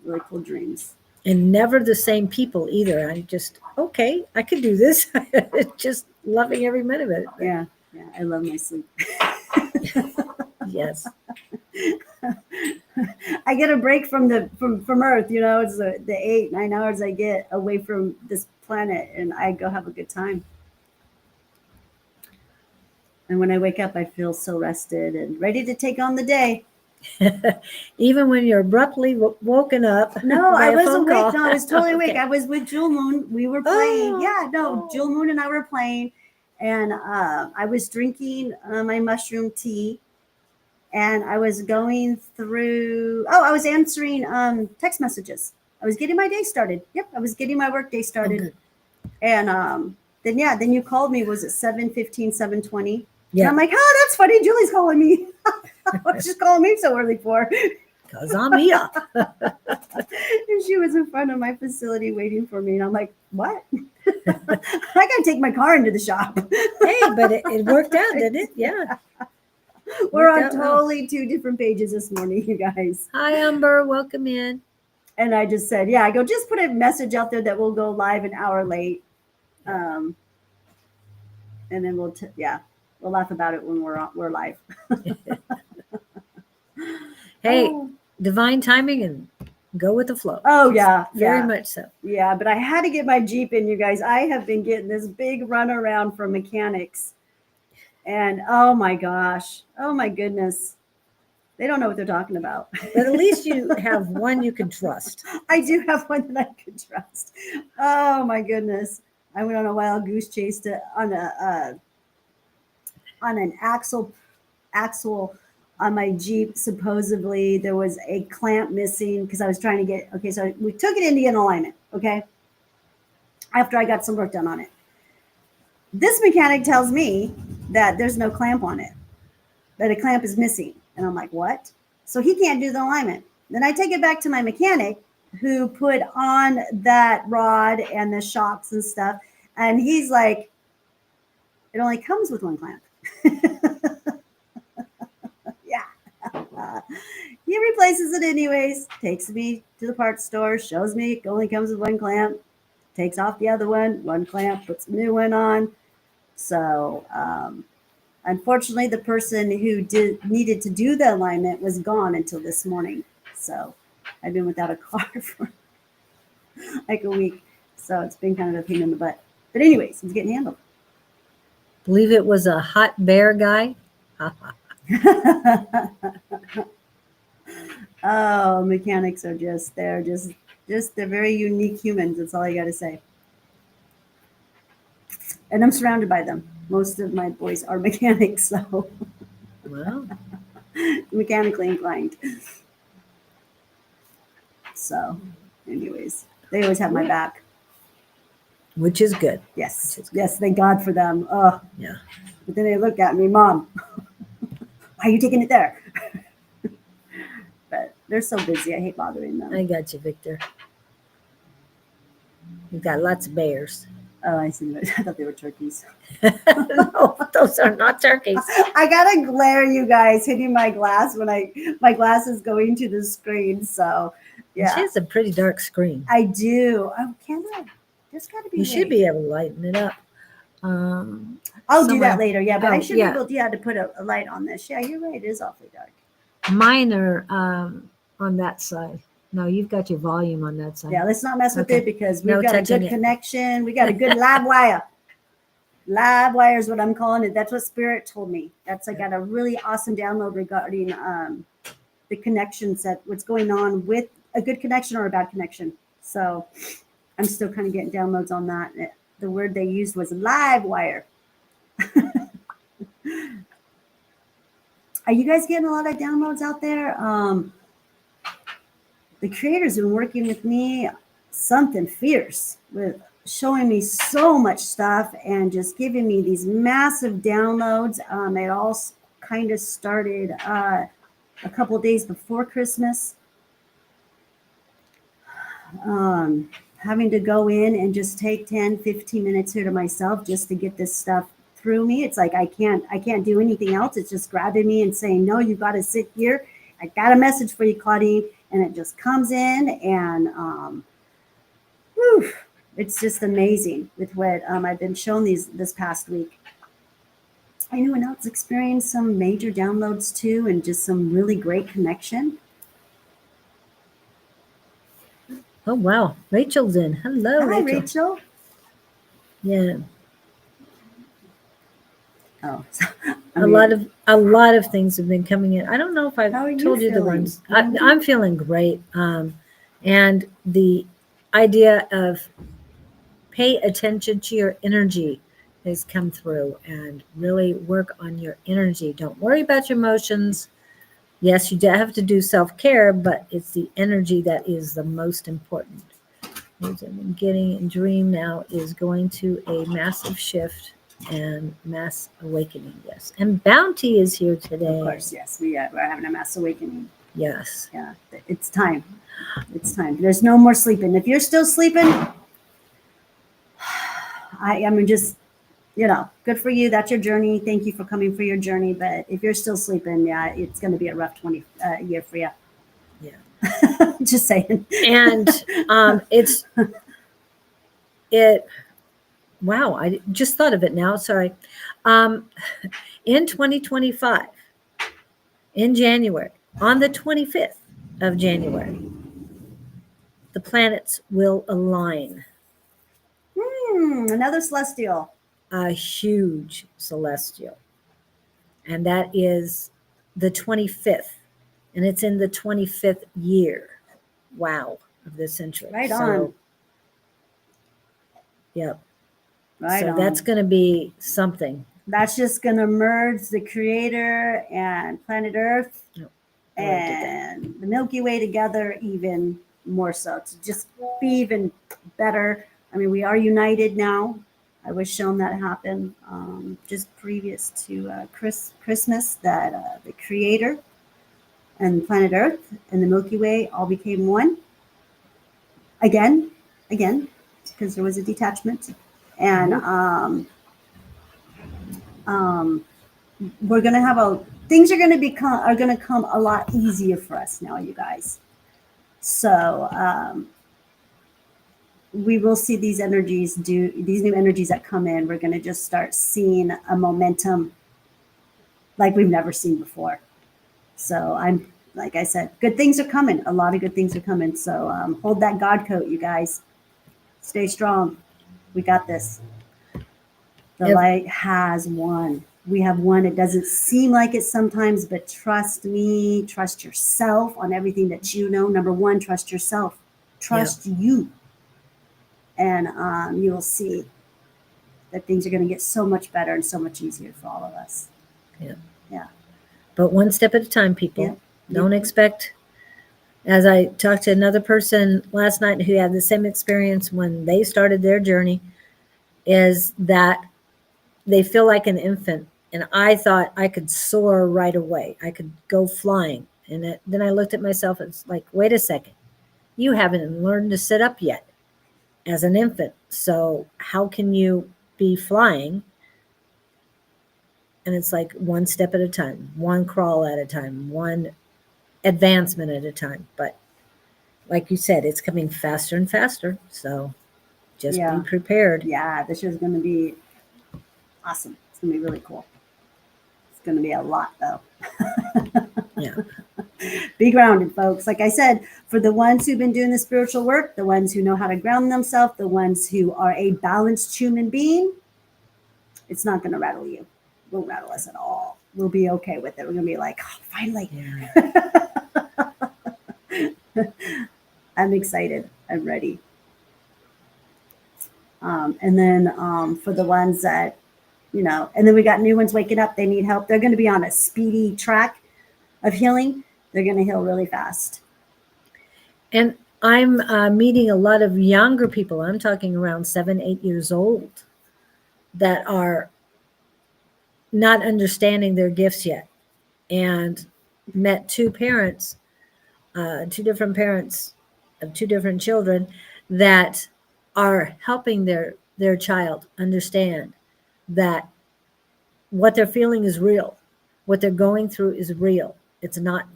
Really cool dreams. And never the same people either. I just, okay, I could do this. Just loving every minute of it. But Yeah, I love my sleep. yes. I get a break from from Earth. It's the 8-9 hours I get away from this planet, and I go have a good time. And when I wake up, I feel so rested and ready to take on the day. Even when you're abruptly woken up. No, by I a was phone awake. call. No, I was totally awake. Okay. I was with Jewel Moon. We were playing. Oh, Yeah, no, oh. Jewel Moon and I were playing, and I was drinking my mushroom tea, and I was going through. Oh, I was answering text messages. I was getting my day started. Yep, I was getting my work day started, good. and then you called me. Was it 7:15, 7:20? And Yeah, I'm like, oh, that's funny. Julie's calling me. What's she calling me so early for? because I'm here. And she was in front of my facility waiting for me. And I'm like, what? I got to take my car into the shop. Hey, but it worked out, didn't it? Yeah. We're Worked on out well. totally 2 different pages this morning, you guys. Hi, Amber. Welcome in. And I just said, yeah, I go, just put a message out there that we'll go live an hour late. And then we'll laugh about it when we're live. Hey, Oh. divine timing and go with the flow. Oh, yeah. Very yeah. much so. Yeah, but I had to get my Jeep in, you guys. I have been getting this big runaround from mechanics. And oh my gosh. Oh my goodness. They don't know what they're talking about. But at least you have one you can trust. I do have one that I can trust. Oh my goodness. I went on a wild goose chase on an axle on my Jeep. Supposedly there was a clamp missing because I was trying to get, okay, so we took it into an alignment, okay, after I got some work done on it. This mechanic tells me that there's no clamp on it, that a clamp is missing. And I'm like, what? So he can't do the alignment. Then I take it back to my mechanic who put on that rod and the shocks and stuff. And he's like, it only comes with one clamp. Yeah. He replaces it anyways, takes me to the parts store, shows me it only comes with one clamp, takes off the other one clamp, puts a new one on. So Unfortunately, the person who needed to do the alignment was gone until this morning. So I've been without a car for like a week. So it's been kind of a pain in the butt. But anyways, it's getting handled. Believe it was a hot bear guy. Oh, mechanics are they're very unique humans. That's all I got to say. And I'm surrounded by them. Most of my boys are mechanics, so Well, mechanically inclined. So, anyways, they always have my back. which is good. Yes, yes, thank God for them. Oh, Yeah. but then they look at me, Mom, why are you taking it there? But they're so busy. I hate bothering them. I got you, Victor. We've got lots of bears. Oh, I see. I thought they were turkeys. No, those are not turkeys. I gotta glare, you guys, hitting my glass when my glass is going to the screen. So, yeah, She has a pretty dark screen. I do. Oh, can I? There's got to be. You should be able to lighten it up. I'll do that somewhere. later. Yeah, but I Oh, should yeah. be able to, to put a light on this. Yeah, you're right. It is awfully dark. Mine are on that side. No, you've got your volume on that side. Yeah, let's not mess with Okay. it because we've No got a touching good it. connection. We got a good live wire. Live wire is what I'm calling it. That's what Spirit told me. I got a really awesome download regarding the connections, that what's going on with a good connection or a bad connection. So I'm still kind of getting downloads on that. The word they used was live wire. Are you guys getting a lot of downloads out there? The creator's been working with me something fierce, with showing me so much stuff and just giving me these massive downloads. It all kind of started a couple days before Christmas. Having to go in and just take 10, 15 minutes here to myself just to get this stuff through me. It's like I can't do anything else. It's just grabbing me and saying, no, you got to sit here. I got a message for you, Claudene. And it just comes in, and it's just amazing with what I've been shown this past week. Anyone else experience some major downloads too, and just some really great connection? Oh wow, Rachel's in. Hello, Hi, Rachel. Rachel. Yeah, Oh, a lot of things have been coming in. I don't know if I've How are you told you the feeling? ones. I'm feeling great. And the idea of pay attention to your energy has come through, and really work on your energy. Don't worry about your emotions. Yes, you have to do self-care, but it's the energy that is the most important. What I've been getting in dream now is going to a massive shift and mass awakening. Yes, and Bounty is here today. of course, yes. We're having a mass awakening. Yes. Yeah, it's time. It's time. There's no more sleeping. If you're still sleeping, I mean, just, good for you. That's your journey. Thank you for coming for your journey. But if you're still sleeping, yeah, it's going to be a rough 20 year for you. Yeah. Just saying. And wow, I just thought of it now. Sorry. In 2025, in January, on the 25th of January, the planets will align. Another celestial. A huge celestial. And that is the 25th. And it's in the 25th year. Wow. Of the century. Right on. Yep. Right so on. That's going to be something. That's just going to merge the Creator and planet Earth and the Milky Way together even more so, to just be even better. I mean, we are united now. I was shown that happen just previous to Christmas, that the Creator and planet Earth and the Milky Way all became one. Again, because there was a detachment. And we're going to have things are going to come a lot easier for us now, you guys. So we will see these new energies that come in. We're going to just start seeing a momentum like we've never seen before. So I'm, like I said, good things are coming. A lot of good things are coming. So hold that God coat, you guys. Stay strong. We got this. The Yep. light has won. We have won. It doesn't seem like it sometimes, but trust me, trust yourself on everything that you know. Number one, trust yourself. Trust you. And you will see that things are going to get so much better and so much easier for all of us. But one step at a time, people. Yeah. Don't expect. As I talked to another person last night who had the same experience when they started their journey, is that they feel like an infant. And I thought I could soar right away. I could go flying. And then I looked at myself and it's like, wait a second. You haven't learned to sit up yet as an infant. So how can you be flying? And it's like one step at a time, one crawl at a time, one advancement at a time. But like you said, it's coming faster and faster. So just Yeah. be prepared. Yeah, this year's going to be awesome. It's going to be really cool. It's going to be a lot, though. Yeah. Be grounded, folks. Like I said, for the ones who've been doing the spiritual work, the ones who know how to ground themselves, the ones who are a balanced human being, it's not going to rattle you. It won't rattle us at all. We'll be okay with it. We're going to be like, oh, finally. Yeah. I'm excited. I'm ready. And then for the ones that, and then we got new ones waking up. They need help. They're going to be on a speedy track of healing. They're going to heal really fast. And I'm meeting a lot of younger people. I'm talking around 7, 8 years old that are not understanding their gifts yet. And met two parents, two different parents of two different children that are helping their child understand that what they're feeling is real. What they're going through is real. It's not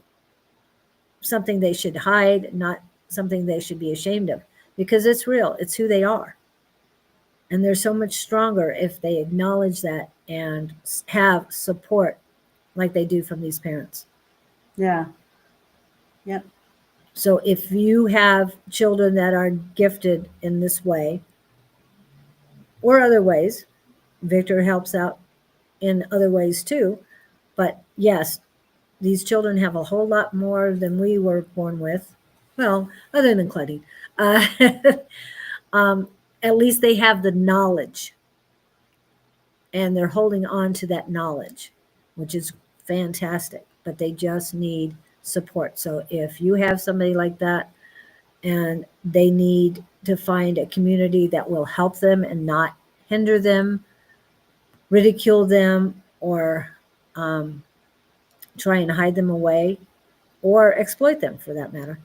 something they should hide, not something they should be ashamed of, because it's real. It's who they are. And they're so much stronger if they acknowledge that and have support like they do from these parents. Yeah. Yep. So if you have children that are gifted in this way or other ways, Victor helps out in other ways too. But yes, these children have a whole lot more than we were born with. Well, other than Claudene. At least they have the knowledge. And they're holding on to that knowledge, which is fantastic. But they just need support. So if you have somebody like that and they need to find a community that will help them and not hinder them, ridicule them, or try and hide them away, or exploit them for that matter,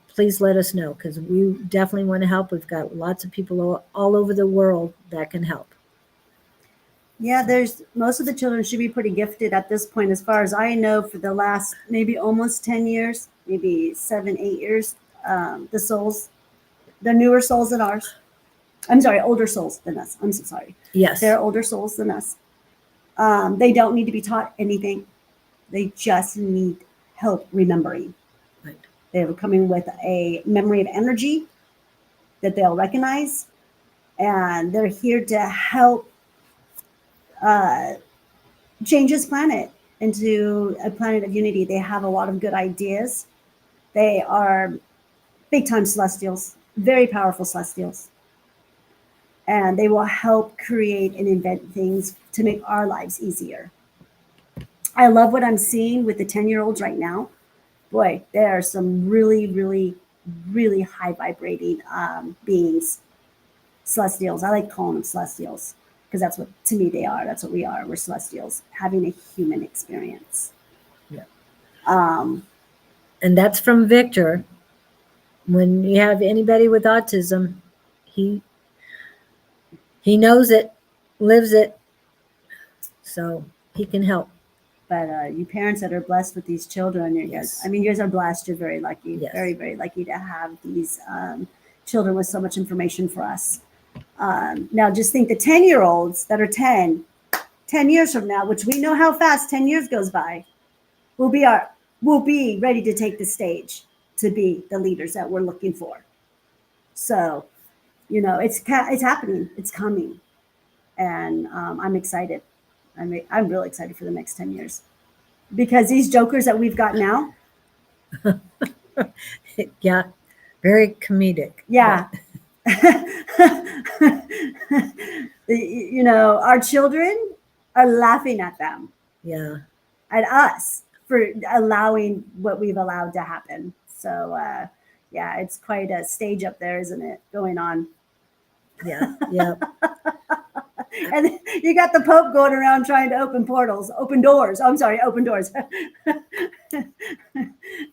please let us know, because we definitely want to help. We've got lots of people all over the world that can help. Yeah, most of the children should be pretty gifted at this point. As far as I know, for the last maybe almost 10 years, maybe 7, 8 years, the souls, the newer souls than ours. I'm sorry, older souls than us. I'm so sorry. Yes. They're older souls than us. They don't need to be taught anything. They just need help remembering. Right. They're coming with a memory of energy that they'll recognize, and they're here to help change this planet into a planet of unity. They have a lot of good ideas. They are big time celestials, very powerful celestials. And they will help create and invent things to make our lives easier. I love what I'm seeing with the 10-year-olds right now. Boy, there are some really, really, really high vibrating beings, celestials. I like calling them celestials, because that's what, to me, they are. That's what we are. We're celestials having a human experience. Yeah. And that's from Victor. When you have anybody with autism, he knows it, lives it, so he can help. But you parents that are blessed with these children, you guys, I mean, you guys are blessed. You're very lucky, Yes. Very, very lucky to have these children with so much information for us. Now, just think the 10-year-olds that are 10, 10 years from now, which we know how fast 10 years goes by, we'll be ready to take the stage to be the leaders that we're looking for. So, it's happening, it's coming, and I'm excited. I'm really excited for the next 10 years because these jokers that we've got now, Yeah, very comedic. yeah. Our children are laughing at them, Yeah. at us for allowing what we've allowed to happen. So, yeah, it's quite a stage up there, isn't it, going on? Yeah. Yeah. And you got the Pope going around trying to open doors. Open doors.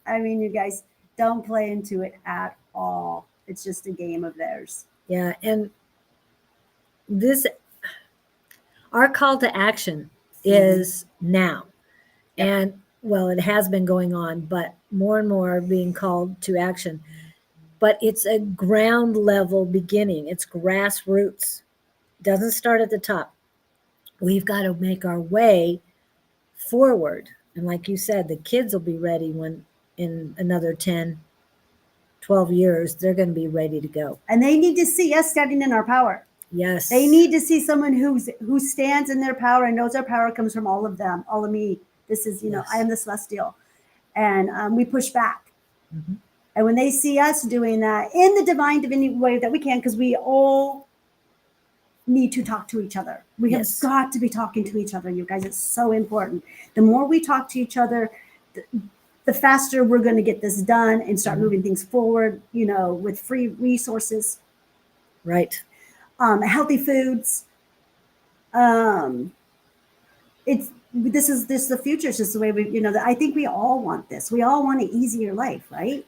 I mean, you guys don't play into it at all. It's just a game of theirs. Yeah. And our call to action is now. Yep. And well, it has been going on, but more and more are being called to action. But it's a ground level beginning. It's grassroots. It doesn't start at the top. We've got to make our way forward. And like you said, the kids will be ready when in another 10, 12 years, they're going to be ready to go. And they need to see us standing in our power. Yes. They need to see someone who stands in their power and knows our power comes from all of them, all of me. This is, Yes. I am the celestial. And we push back. Mhm. And when they see us doing that in the divine way that we can, because we all need to talk to each other. We Yes. have got to be talking to each other, you guys. It's so important. The more we talk to each other, the faster we're going to get this done and start moving things forward, with free resources, Right. healthy foods. This is the future. It's just the way I think we all want this. We all want an easier life, right?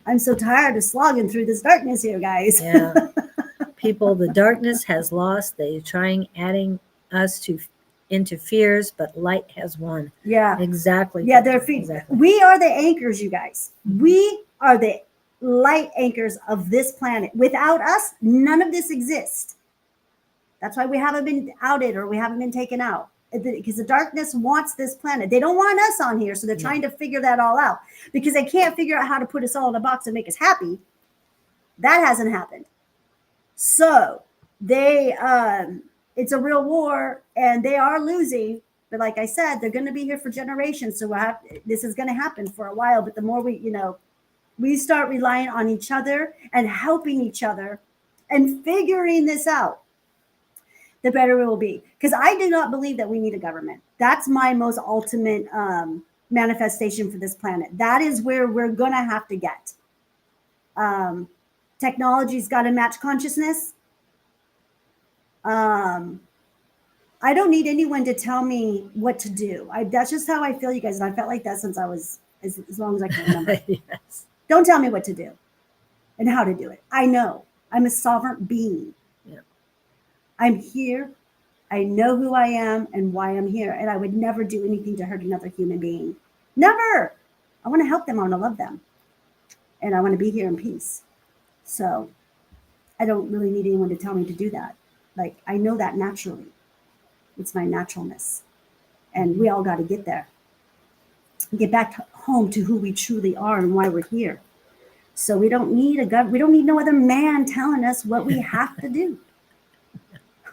I'm so tired of slogging through this darkness here, guys. Yeah. People, the darkness has lost. They're trying adding us into fears, but light has won. Yeah. Exactly. Yeah, Exactly. we are the anchors, you guys. We are the light anchors of this planet. Without us, none of this exists. That's why we haven't been outed or we haven't been taken out. Because the darkness wants this planet. They don't want us on here, so they're trying to figure that all out. Because they can't figure out how to put us all in a box and make us happy. That hasn't happened. So it's a real war, and they are losing. But like I said, they're going to be here for generations. So this is going to happen for a while. But the more we start relying on each other and helping each other and figuring this out, the better it will be. Because I do not believe that we need a government. That's my most ultimate manifestation for this planet. That is where we're going to have to get. Technology's got to match consciousness. I don't need anyone to tell me what to do. That's just how I feel, you guys. And I felt like that since I was as long as I can remember. Yes. Don't tell me what to do and how to do it. I know. I'm a sovereign being. Yeah. I'm here. I know who I am and why I'm here. And I would never do anything to hurt another human being. Never. I want to help them. I want to love them. And I want to be here in peace. So I don't really need anyone to tell me to do that. Like, I know that naturally. It's my naturalness. And we all got to get there. Get back home to who we truly are and why we're here. So we don't need we don't need no other man telling us what we have to do.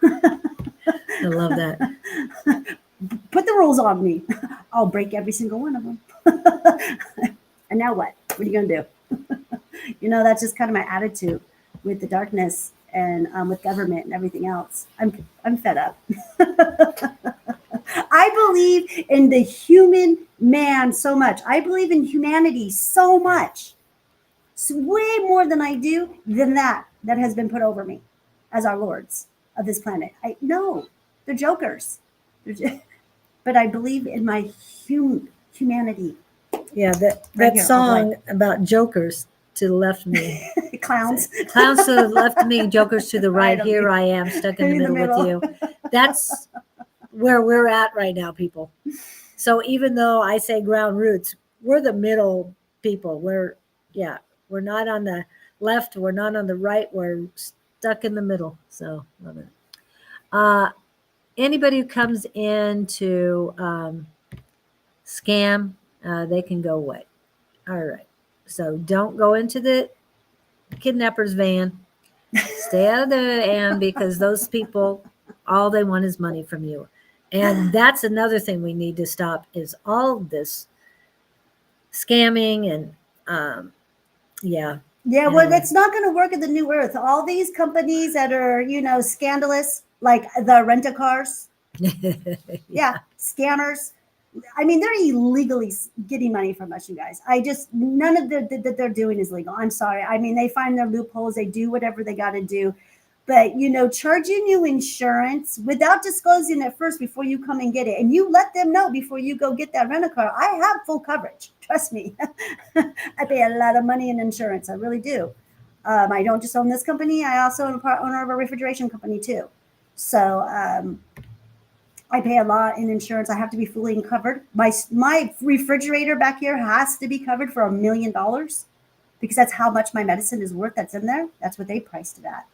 I love that. Put the rules on me. I'll break every single one of them. And now what? What are you going to do? That's just kind of my attitude with the darkness and with government and everything else. I'm fed up. I believe in the human man so much. I believe in humanity so much. It's way more than I do than that has been put over me as our lords of this planet. No, they're jokers. But I believe in my humanity. Yeah, that Right here, song about jokers to the left of me. Clowns. Clowns to the left of me, jokers to the right. of Here me. I am, stuck in the middle with you. That's where we're at right now, people. So even though I say ground roots, we're the middle people. We're not on the left. We're not on the right. We're stuck in the middle. So love it. anybody who comes in to scam, they can go away. All right. So don't go into the kidnapper's van. Stay out of the van because those people, all they want is money from you. And that's another thing we need to stop is all this scamming and Yeah, well, Anyway. it's not going to work in the new earth. All these companies that are, scandalous, like the rent-a-cars, yeah, scammers. I mean, they're illegally getting money from us, you guys. None of that they're doing is legal. I'm sorry. I mean, they find their loopholes. They do whatever they got to do. But, charging you insurance without disclosing it first before you come and get it. And you let them know before you go get that rent-a-car. I have full coverage. Trust me. I pay a lot of money in insurance. I really do. I don't just own this company. I also am owner of a refrigeration company too. So I pay a lot in insurance. I have to be fully covered. My refrigerator back here has to be covered for $1 million because that's how much my medicine is worth that's in there. That's what they priced it at.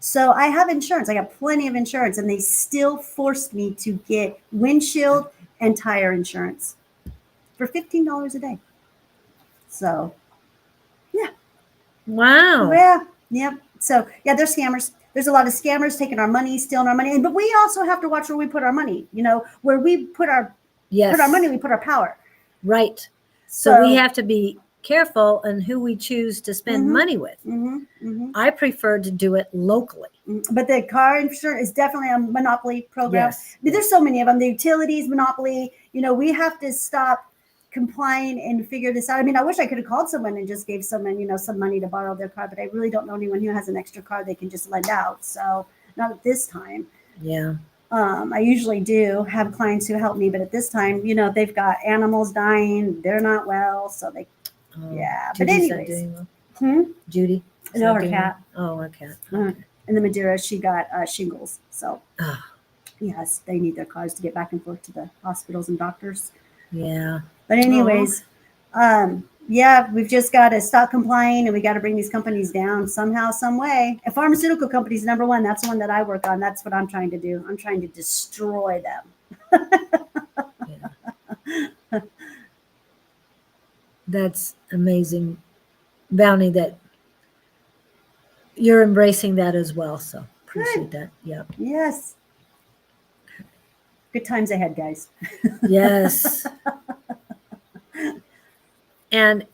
So I have insurance. I got plenty of insurance, and they still forced me to get windshield and tire insurance for $15 a day. So, yeah. Wow. Yeah. Yep. So, yeah, they're scammers. There's a lot of scammers taking our money, stealing our money. But we also have to watch where we put our money. Where we put our money, we put our power. Right. So we have to be careful on who we choose to spend money with. I prefer to do it locally. But the car insurance is definitely a monopoly program. Yes. But there's so many of them. The utilities, monopoly. We have to stop complying and figure this out. I mean, I wish I could have called someone and just gave someone, some money to borrow their car, but I really don't know anyone who has an extra car they can just lend out. So not at this time. Yeah. I usually do have clients who help me, but at this time, they've got animals dying. They're not well. So they, yeah. But Judy's not anyways. doing well. Judy? is No, not her doing cat. well? Oh, her cat. In the Madeira, she got shingles. So Ah, yes, they need their cars to get back and forth to the hospitals and doctors. yeah. But anyways, yeah, we've just got to stop complying, and we got to bring these companies down somehow, some way. And pharmaceutical companies, number one, that's the one that I work on. That's what I'm trying to do. I'm trying to destroy them. Yeah. That's amazing, Bounty, that you're embracing that as well. So appreciate that. Yeah. Yes. Good times ahead, guys. Yes. And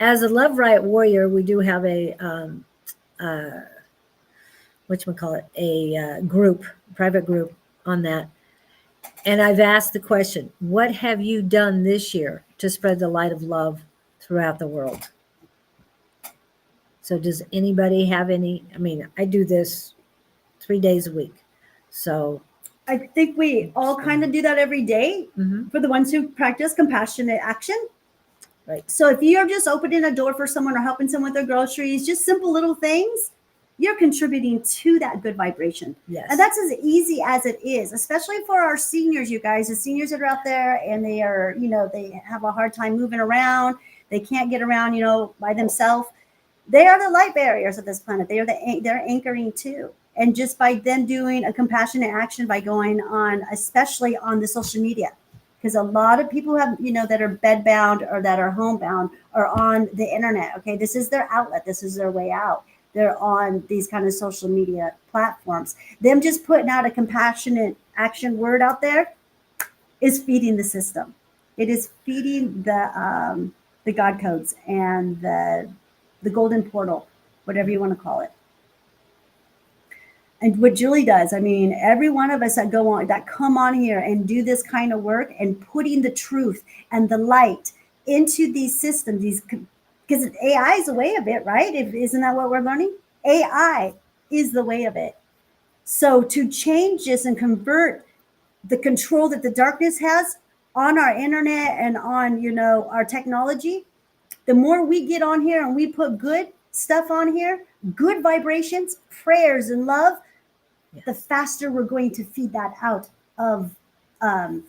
as a Love Right Warrior, we do have a whatchamacallit, a group, private group on that. And I've asked the question, what have you done this year to spread the light of love throughout the world? So does anybody have any? I mean, I do this 3 days a week. So I think we all kind of do that every day for the ones who practice compassionate action. Right. So if you're just opening a door for someone or helping someone with their groceries, just simple little things, you're contributing to that good vibration. Yes. And that's as easy as it is, especially for our seniors, you guys. The seniors that are out there and they are, they have a hard time moving around. They can't get around, by themselves. They are the light barriers of this planet. They're anchoring too. And just by them doing a compassionate action by going on, especially on the social media, because a lot of people have, that are bedbound or that are homebound are on the internet. Okay. This is their outlet. This is their way out. They're on these kind of social media platforms. Them just putting out a compassionate action word out there is feeding the system. It is feeding the God codes and the golden portal, whatever you want to call it. And what Julie does, I mean, every one of us that come on here and do this kind of work and putting the truth and the light into these systems, because AI is the way of it, right? Isn't that what we're learning? AI is the way of it. So to change this and convert the control that the darkness has on our internet and on, our technology, the more we get on here and we put good stuff on here, good vibrations, prayers, and love, the faster we're going to feed that out of the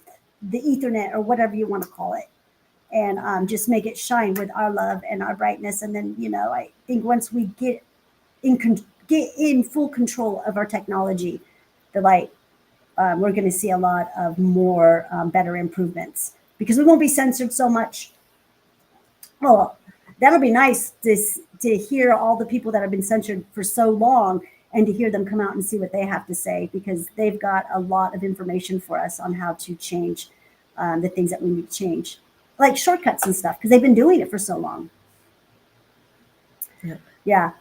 Ethernet or whatever you want to call it. And just make it shine with our love and our brightness. And then, I think once we get in full control of our technology, the light we're going to see a lot of more better improvements because we won't be censored so much. Well, that'll be nice to hear all the people that have been censored for so long and to hear them come out and see what they have to say, because they've got a lot of information for us on how to change the things that we need to change, like shortcuts and stuff, because they've been doing it for so long. Yeah.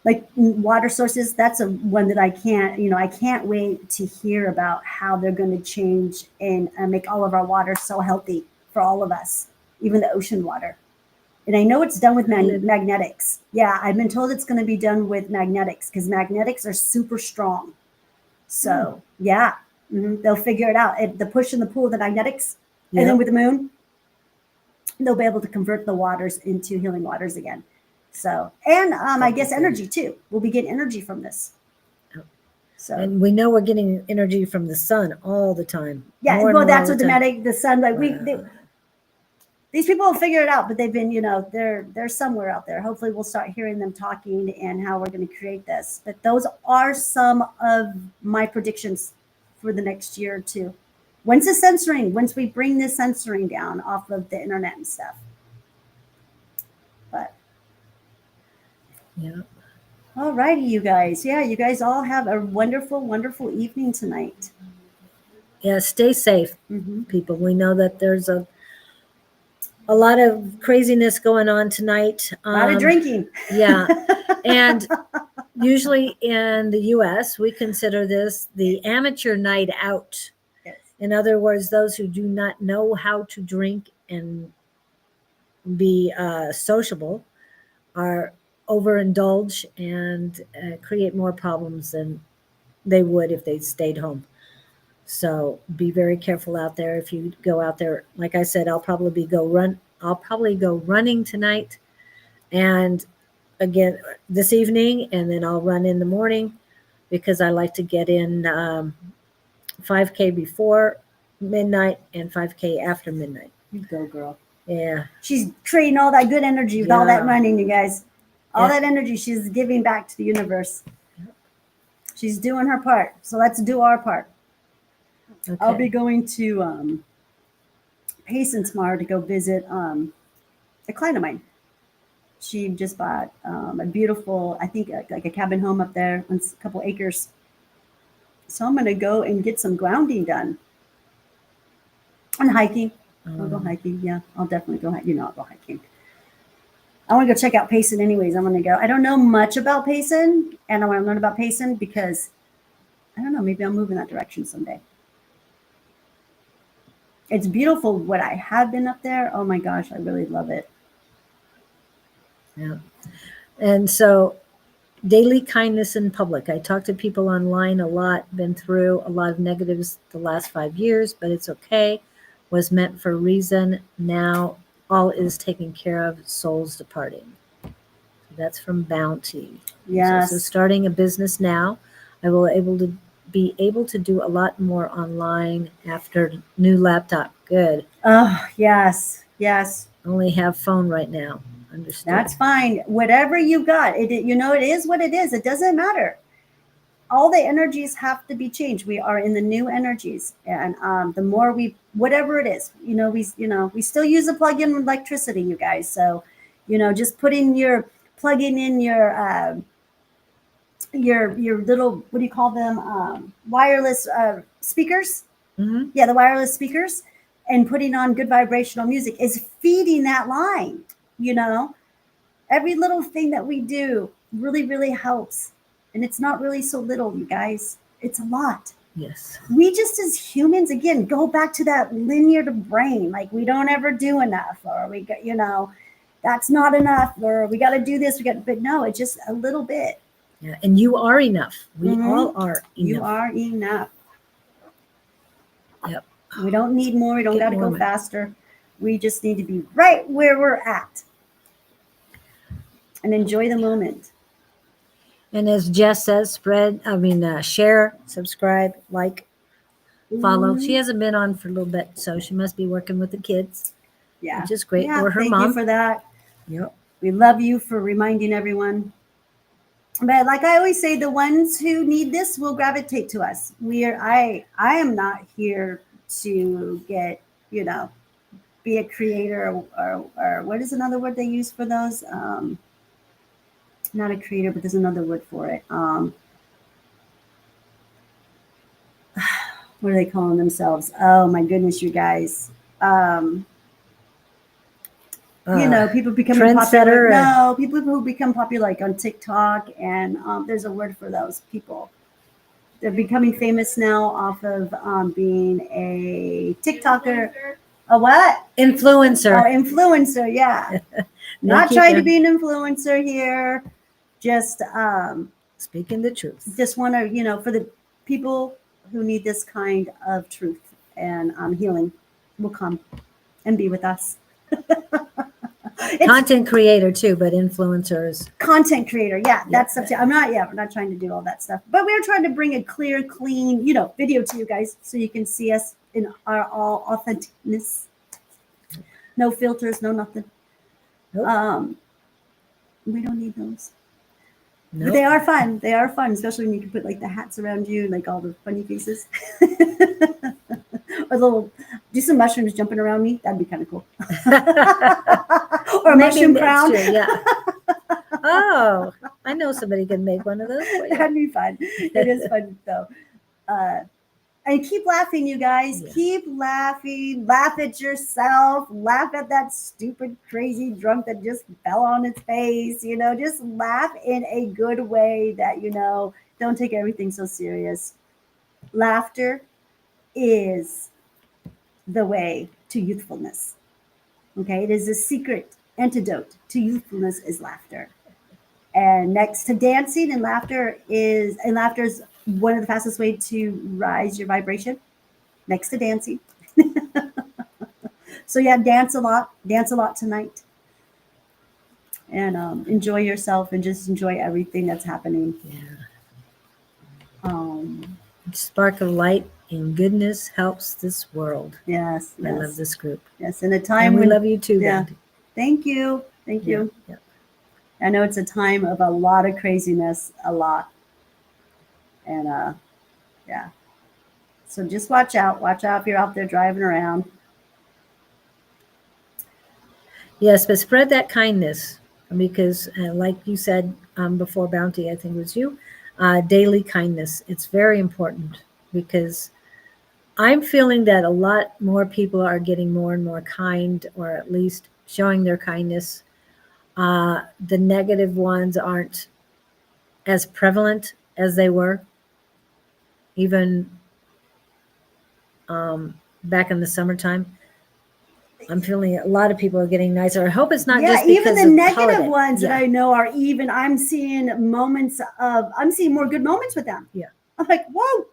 Like water sources, that's one that I can't wait to hear about how they're going to change and make all of our water so healthy for all of us, even the ocean water. And I know it's done with magnetics. Yeah, I've been told it's going to be done with magnetics because magnetics are super strong. So yeah, they'll figure it out. The push and the pull of the magnetics, and then with the moon, they'll be able to convert the waters into healing waters again. So, and I guess energy too. We'll be getting energy from this. So, and we know we're getting energy from the sun all the time. Yeah, well, that's what the sun. Like these people will figure it out, but they've been, they're somewhere out there. Hopefully, we'll start hearing them talking and how we're going to create this. But those are some of my predictions for the next year or two. Once we bring the censoring down off of the internet and stuff. But yeah. All righty, you guys. Yeah, you guys all have a wonderful, wonderful evening tonight. Yeah, stay safe, people. We know that there's a lot of craziness going on tonight. A lot of drinking. Yeah. And usually in the U.S., we consider this the amateur night out. Yes. In other words, those who do not know how to drink and be sociable are overindulge and create more problems than they would if they stayed home. So be very careful out there. If you go out there, like I said, I'll probably go running tonight, and again this evening, and then I'll run in the morning because I like to get in 5K before midnight and 5K after midnight. You go, girl. Yeah. She's creating all that good energy with all that running, you guys. All that energy she's giving back to the universe. She's doing her part. So let's do our part. Okay. I'll be going to Payson tomorrow to go visit a client of mine. She just bought a beautiful, I think, like a cabin home up there on a couple acres. So I'm going to go and get some grounding done. And hiking. I'll go hiking. Yeah, I'll definitely go hiking. I'll go hiking. I want to go check out Payson anyways. I'm going to go. I don't know much about Payson, and I want to learn about Payson because, I don't know, maybe I'll move in that direction someday. It's beautiful what I have been up there. Oh my gosh, I really love it. Yeah. And so daily kindness in public. I talk to people online a lot, been through a lot of negatives the last 5 years, but it's okay. Was meant for a reason. Now all is taken care of, souls departing. That's from Bounty. Yes. So starting a business now, I will be able to do a lot more online after new laptop. Good. Oh, yes. Yes. Only have phone right now. Understood. That's fine. Whatever you got, it is what it is. It doesn't matter. All the energies have to be changed. We are in the new energies, and the more whatever it is, we still use a plug-in electricity, you guys. So, just plugging in your little, what do you call them? Wireless speakers. Mm-hmm. Yeah, the wireless speakers, and putting on good vibrational music is feeding that line. Every little thing that we do really, really helps. And it's not really so little, you guys. It's a lot. Yes. We just as humans, again, go back to that linear to brain. Like we don't ever do enough, or we got, that's not enough, or we got to do this. But no, it's just a little bit. Yeah. And you are enough. We all are enough. You are enough. Yep. We don't need more. We don't got to go faster. We just need to be right where we're at and enjoy the moment. And as Jess says, share, subscribe, like, follow. She hasn't been on for a little bit, so she must be working with the kids. Yeah. Which is great. Yeah, or her thank mom. You for that. Yep. We love you for reminding everyone. But like I always say, the ones who need this will gravitate to us. I am not here to get, be a creator, or what is another word they use for those? Not a creator, but there's another word for it. What are they calling themselves? Oh my goodness, you guys. People becoming popular. Trendsetter. No, people who become popular like on TikTok, and there's a word for those people. They're becoming famous now off of being a TikToker. A what? Influencer. Oh, influencer, yeah. Not trying to be an influencer here. Just speaking the truth. Just want to, for the people who need this kind of truth and healing will come and be with us. Content creator too, but influencers. Content creator, yeah, that's stuff too. We're not trying to do all that stuff, but we're trying to bring a clear, clean, video to you guys so you can see us in our all authenticness. No filters, no nothing. Nope. We don't need those. Nope. But they are fun. They are fun, especially when you can put like the hats around you and like all the funny faces. Or do some mushrooms jumping around me. That'd be kind of cool. Or a mushroom crown. Yeah. Oh, I know somebody can make one of those. That'd be fun. It is fun though. And keep laughing, you guys. Yeah. Keep laughing. Laugh at yourself. Laugh at that stupid, crazy drunk that just fell on its face. Just laugh in a good way that, don't take everything so serious. Laughter is the way to youthfulness. Okay? It is a secret antidote to youthfulness is laughter. And next to dancing, and laughter is one of the fastest way to rise your vibration, next to dancing. So yeah, dance a lot tonight, and enjoy yourself and just enjoy everything that's happening. Spark of light and goodness helps this world. Yes. I love this group. Yes, in a time and we love you too. Yeah. Brandy. Thank you. Yeah. I know it's a time of a lot of craziness, a lot. And yeah. So just watch out. Watch out if you're out there driving around. Yes, but spread that kindness because like you said before, Bounty, I think it was you, daily kindness. It's very important because I'm feeling that a lot more people are getting more and more kind, or at least showing their kindness. The negative ones aren't as prevalent as they were, even back in the summertime. I'm feeling a lot of people are getting nicer. I hope it's not just because even the of negative holiday. ones that I know are even. I'm seeing more good moments with them. Yeah, I'm like, whoa.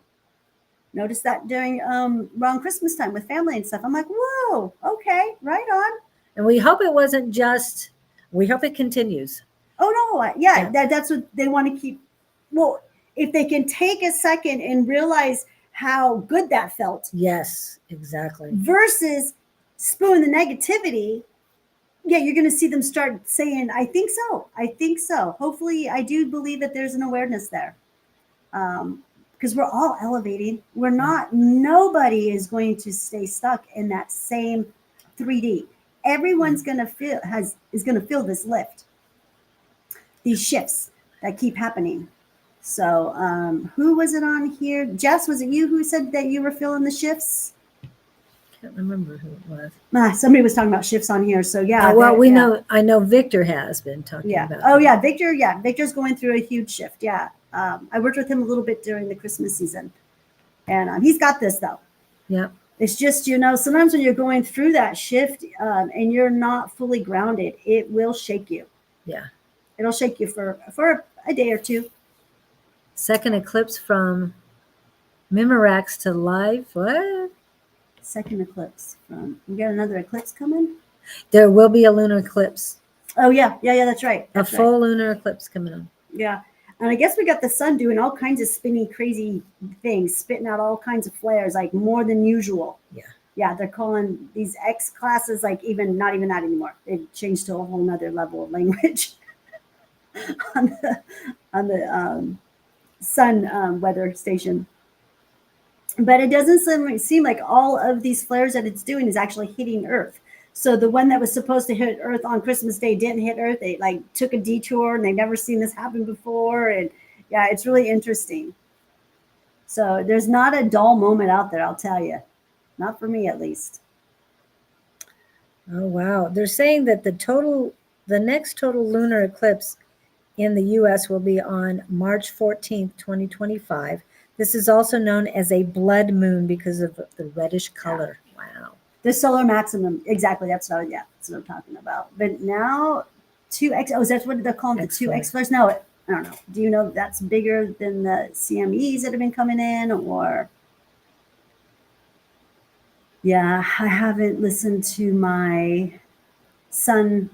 Noticed that during around Christmas time with family and stuff. I'm like, whoa, okay, right on. And we hope it wasn't just. We hope it continues. Oh no, yeah. That's what they want to keep. Well, if they can take a second and realize how good that felt. Yes, exactly. Versus spewing the negativity. Yeah, you're going to see them start saying, I think so. I think so. Hopefully, I do believe that there's an awareness there. Because we're all elevating. We're not, nobody is going to stay stuck in that same 3D. Everyone's going to is going to feel this lift. These shifts that keep happening. So who was it on here? Jess, was it you who said that you were feeling the shifts? Can't remember who it was. Somebody was talking about shifts on here. So yeah. Well, I know Victor has been talking about. Oh yeah, Victor. Yeah, Victor's going through a huge shift. Yeah. I worked with him a little bit during the Christmas season, and he's got this though. Yeah. It's just, sometimes when you're going through that shift and you're not fully grounded, it will shake you. Yeah. It'll shake you for a day or two. Second eclipse from Memorax to live. What? Second eclipse we got another eclipse coming. There will be a lunar eclipse. Oh yeah, that's right. A full lunar eclipse coming on. Yeah, and I guess we got the sun doing all kinds of spinny, crazy things, spitting out all kinds of flares, like more than usual. Yeah, they're calling these X classes not even that anymore. They've changed to a whole nother level of language. on the sun weather station. But it doesn't seem like all of these flares that it's doing is actually hitting Earth. So the one that was supposed to hit Earth on Christmas Day didn't hit Earth. They like took a detour, and they've never seen this happen before. And yeah, it's really interesting. So there's not a dull moment out there, I'll tell you. Not for me, at least. Oh, wow. They're saying that the next total lunar eclipse in the U.S. will be on March 14th, 2025. This is also known as a blood moon because of the reddish color. Wow. The solar maximum, exactly. That's what I'm talking about. But now, 2x. Oh, that's what they're calling the 2x flares. No, I don't know. Do you know that's bigger than the CMEs that have been coming in, or? Yeah, I haven't listened to my sun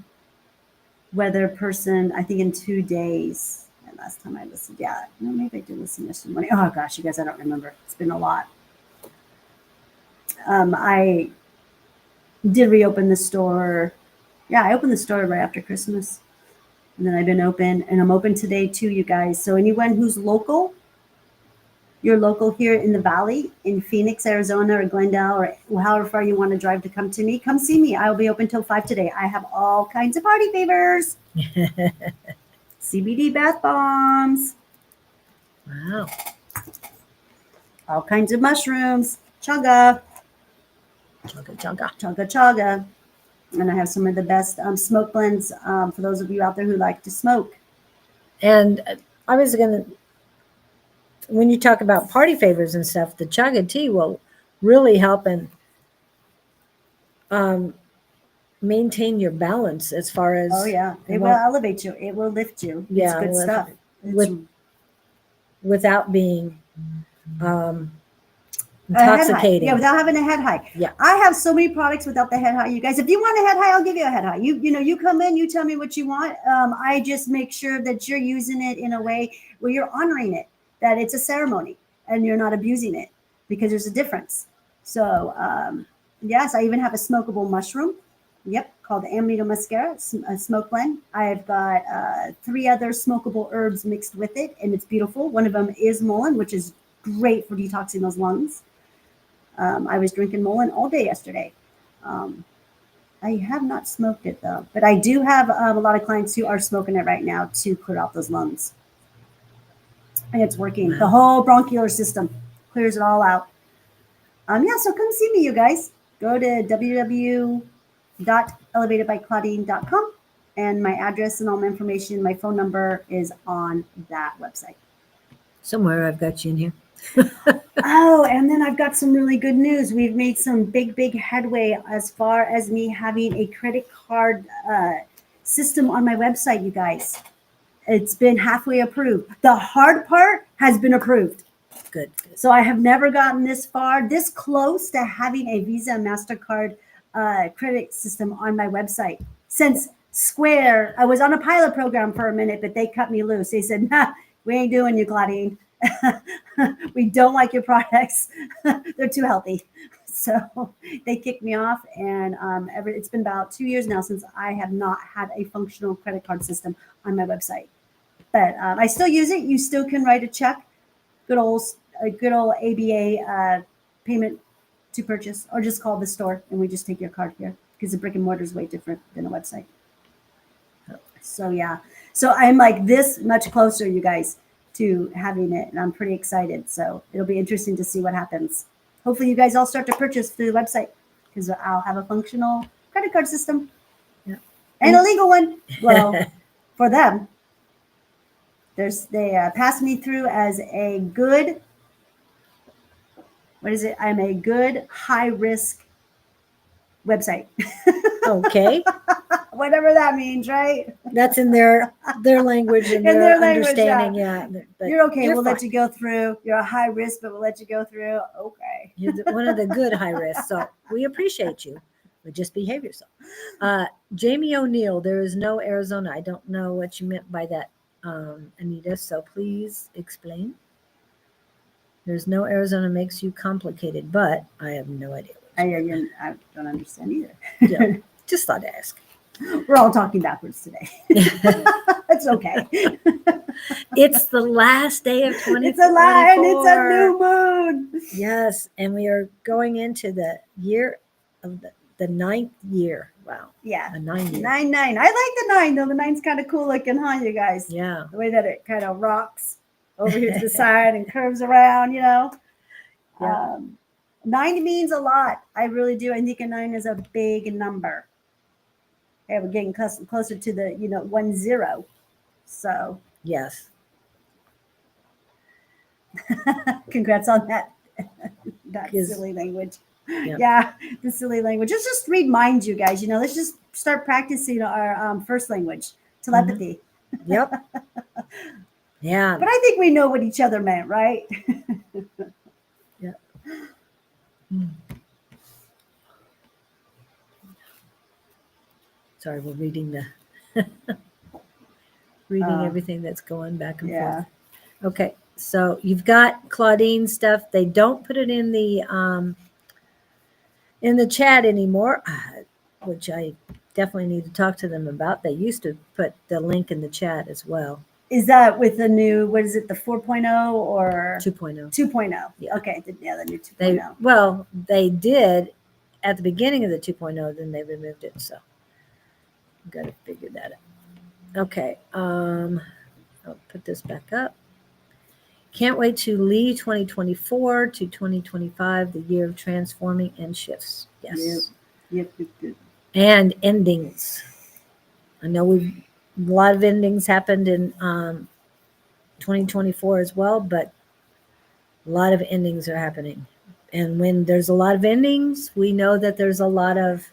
weather person, I think, in 2 days. And last time I listened, yeah, no, maybe I did listen yesterday morning. Oh gosh, you guys, I don't remember. It's been a lot. I did reopen the store. Yeah, I opened the store right after Christmas. And then I've been open, and I'm open today too, you guys. So anyone who's local, you're local here in the Valley, in Phoenix, Arizona, or Glendale, or however far you want to drive to come to me, come see me. I'll be open till 5 today. I have all kinds of party favors. CBD bath bombs. Wow. All kinds of mushrooms. Chaga. Chugga, chugga. Chaga, chaga. And I have some of the best smoke blends for those of you out there who like to smoke. And I was going to, when you talk about party favors and stuff, the chaga tea will really help and maintain your balance as far as. Oh, yeah. It will elevate you. It will lift you. Yeah, it's good stuff. Without being intoxicating. Yeah, without having a head high. Yeah. I have so many products without the head high. You guys, if you want a head high, I'll give you a head high. You come in, you tell me what you want. I just make sure that you're using it in a way where you're honoring it, that it's a ceremony and you're not abusing it, because there's a difference. So, yes, I even have a smokable mushroom. Yep, called Amanita muscaria, a smoke blend. I've got 3 other smokable herbs mixed with it, and it's beautiful. One of them is mullein, which is great for detoxing those lungs. I was drinking mullein all day yesterday. I have not smoked it, though, but I do have a lot of clients who are smoking it right now to clear out those lungs. And it's working. Wow. The whole bronchial system clears it all out. Yeah, so come see me, you guys. Go to www.elevatedbyclaudene.com, and my address and all my information, my phone number is on that website. Somewhere I've got you in here. Oh, and then I've got some really good news. We've made some big headway as far as me having a credit card system on my website, you guys. It's been halfway approved. The hard part has been approved. Good. So I have never gotten this far, this close to having a Visa and MasterCard credit system on my website. Since Square, I was on a pilot program for a minute, but they cut me loose. They said, nah, we ain't doing you, Claudene. We don't like your products. They're too healthy. So they kicked me off, and it's been about 2 years now since I have not had a functional credit card system on my website. But I still use it. You still can write a check, good old ABA payment to purchase, or just call the store and we just take your card here, because the brick and mortar is way different than a website. So yeah, so I'm like this much closer, you guys, to having it, and I'm pretty excited. So it'll be interesting to see what happens. Hopefully you guys all start to purchase through the website, because I'll have a functional credit card system. Yeah. And a legal one. Well, for them, they passed me through as a good, what is it? I'm a good high risk website. Okay. Whatever that means, right? That's in their language and their understanding. Yeah. But you're okay. We'll let you go through. You're a high risk, but we'll let you go through. Okay. You're one of the good high risks. So we appreciate you, but just behave yourself. Jamie O'Neill, there is no Arizona. I don't know what you meant by that, Anita. So please explain. There's no Arizona makes you complicated, but I have no idea. I don't understand either. Yeah, just thought to ask. We're all talking backwards today. It's okay. It's the last day of 2024. It's a lie, and it's a new moon. Yes, and we are going into the year of the ninth year. Wow. Yeah. A 9 year. 9. I like the 9 though. The 9's kind of cool looking, huh, you guys? Yeah. The way that it kind of rocks over here to the side and curves around, you know. Yeah. 9 means a lot. I really do. I think a 9 is a big number. Okay, we're getting closer to the 10. So Yes. congrats on that. That 'Cause- silly language. Yep. Yeah, the silly language. Let's just remind you guys. Let's just start practicing our first language, telepathy. Yep. Yeah. But I think we know what each other meant, right? Sorry, we're reading the everything that's going back and Yeah. forth. Okay, so you've got Claudine stuff. They don't put it in the chat anymore, which I definitely need to talk to them about. They used to put the link in the chat as well. Is that with the new, what is it, the 4.0 or 2.0. 2.0? Yeah. Okay, the new 2.0. They did at the beginning of the 2.0, then they removed it. So I've got to figure that out. Okay, I'll put this back up. Can't wait to leave 2024 to 2025, the year of transforming and shifts. Yes. Yep. And endings. I know a lot of endings happened in 2024 as well, but a lot of endings are happening. And when there's a lot of endings, we know that there's a lot of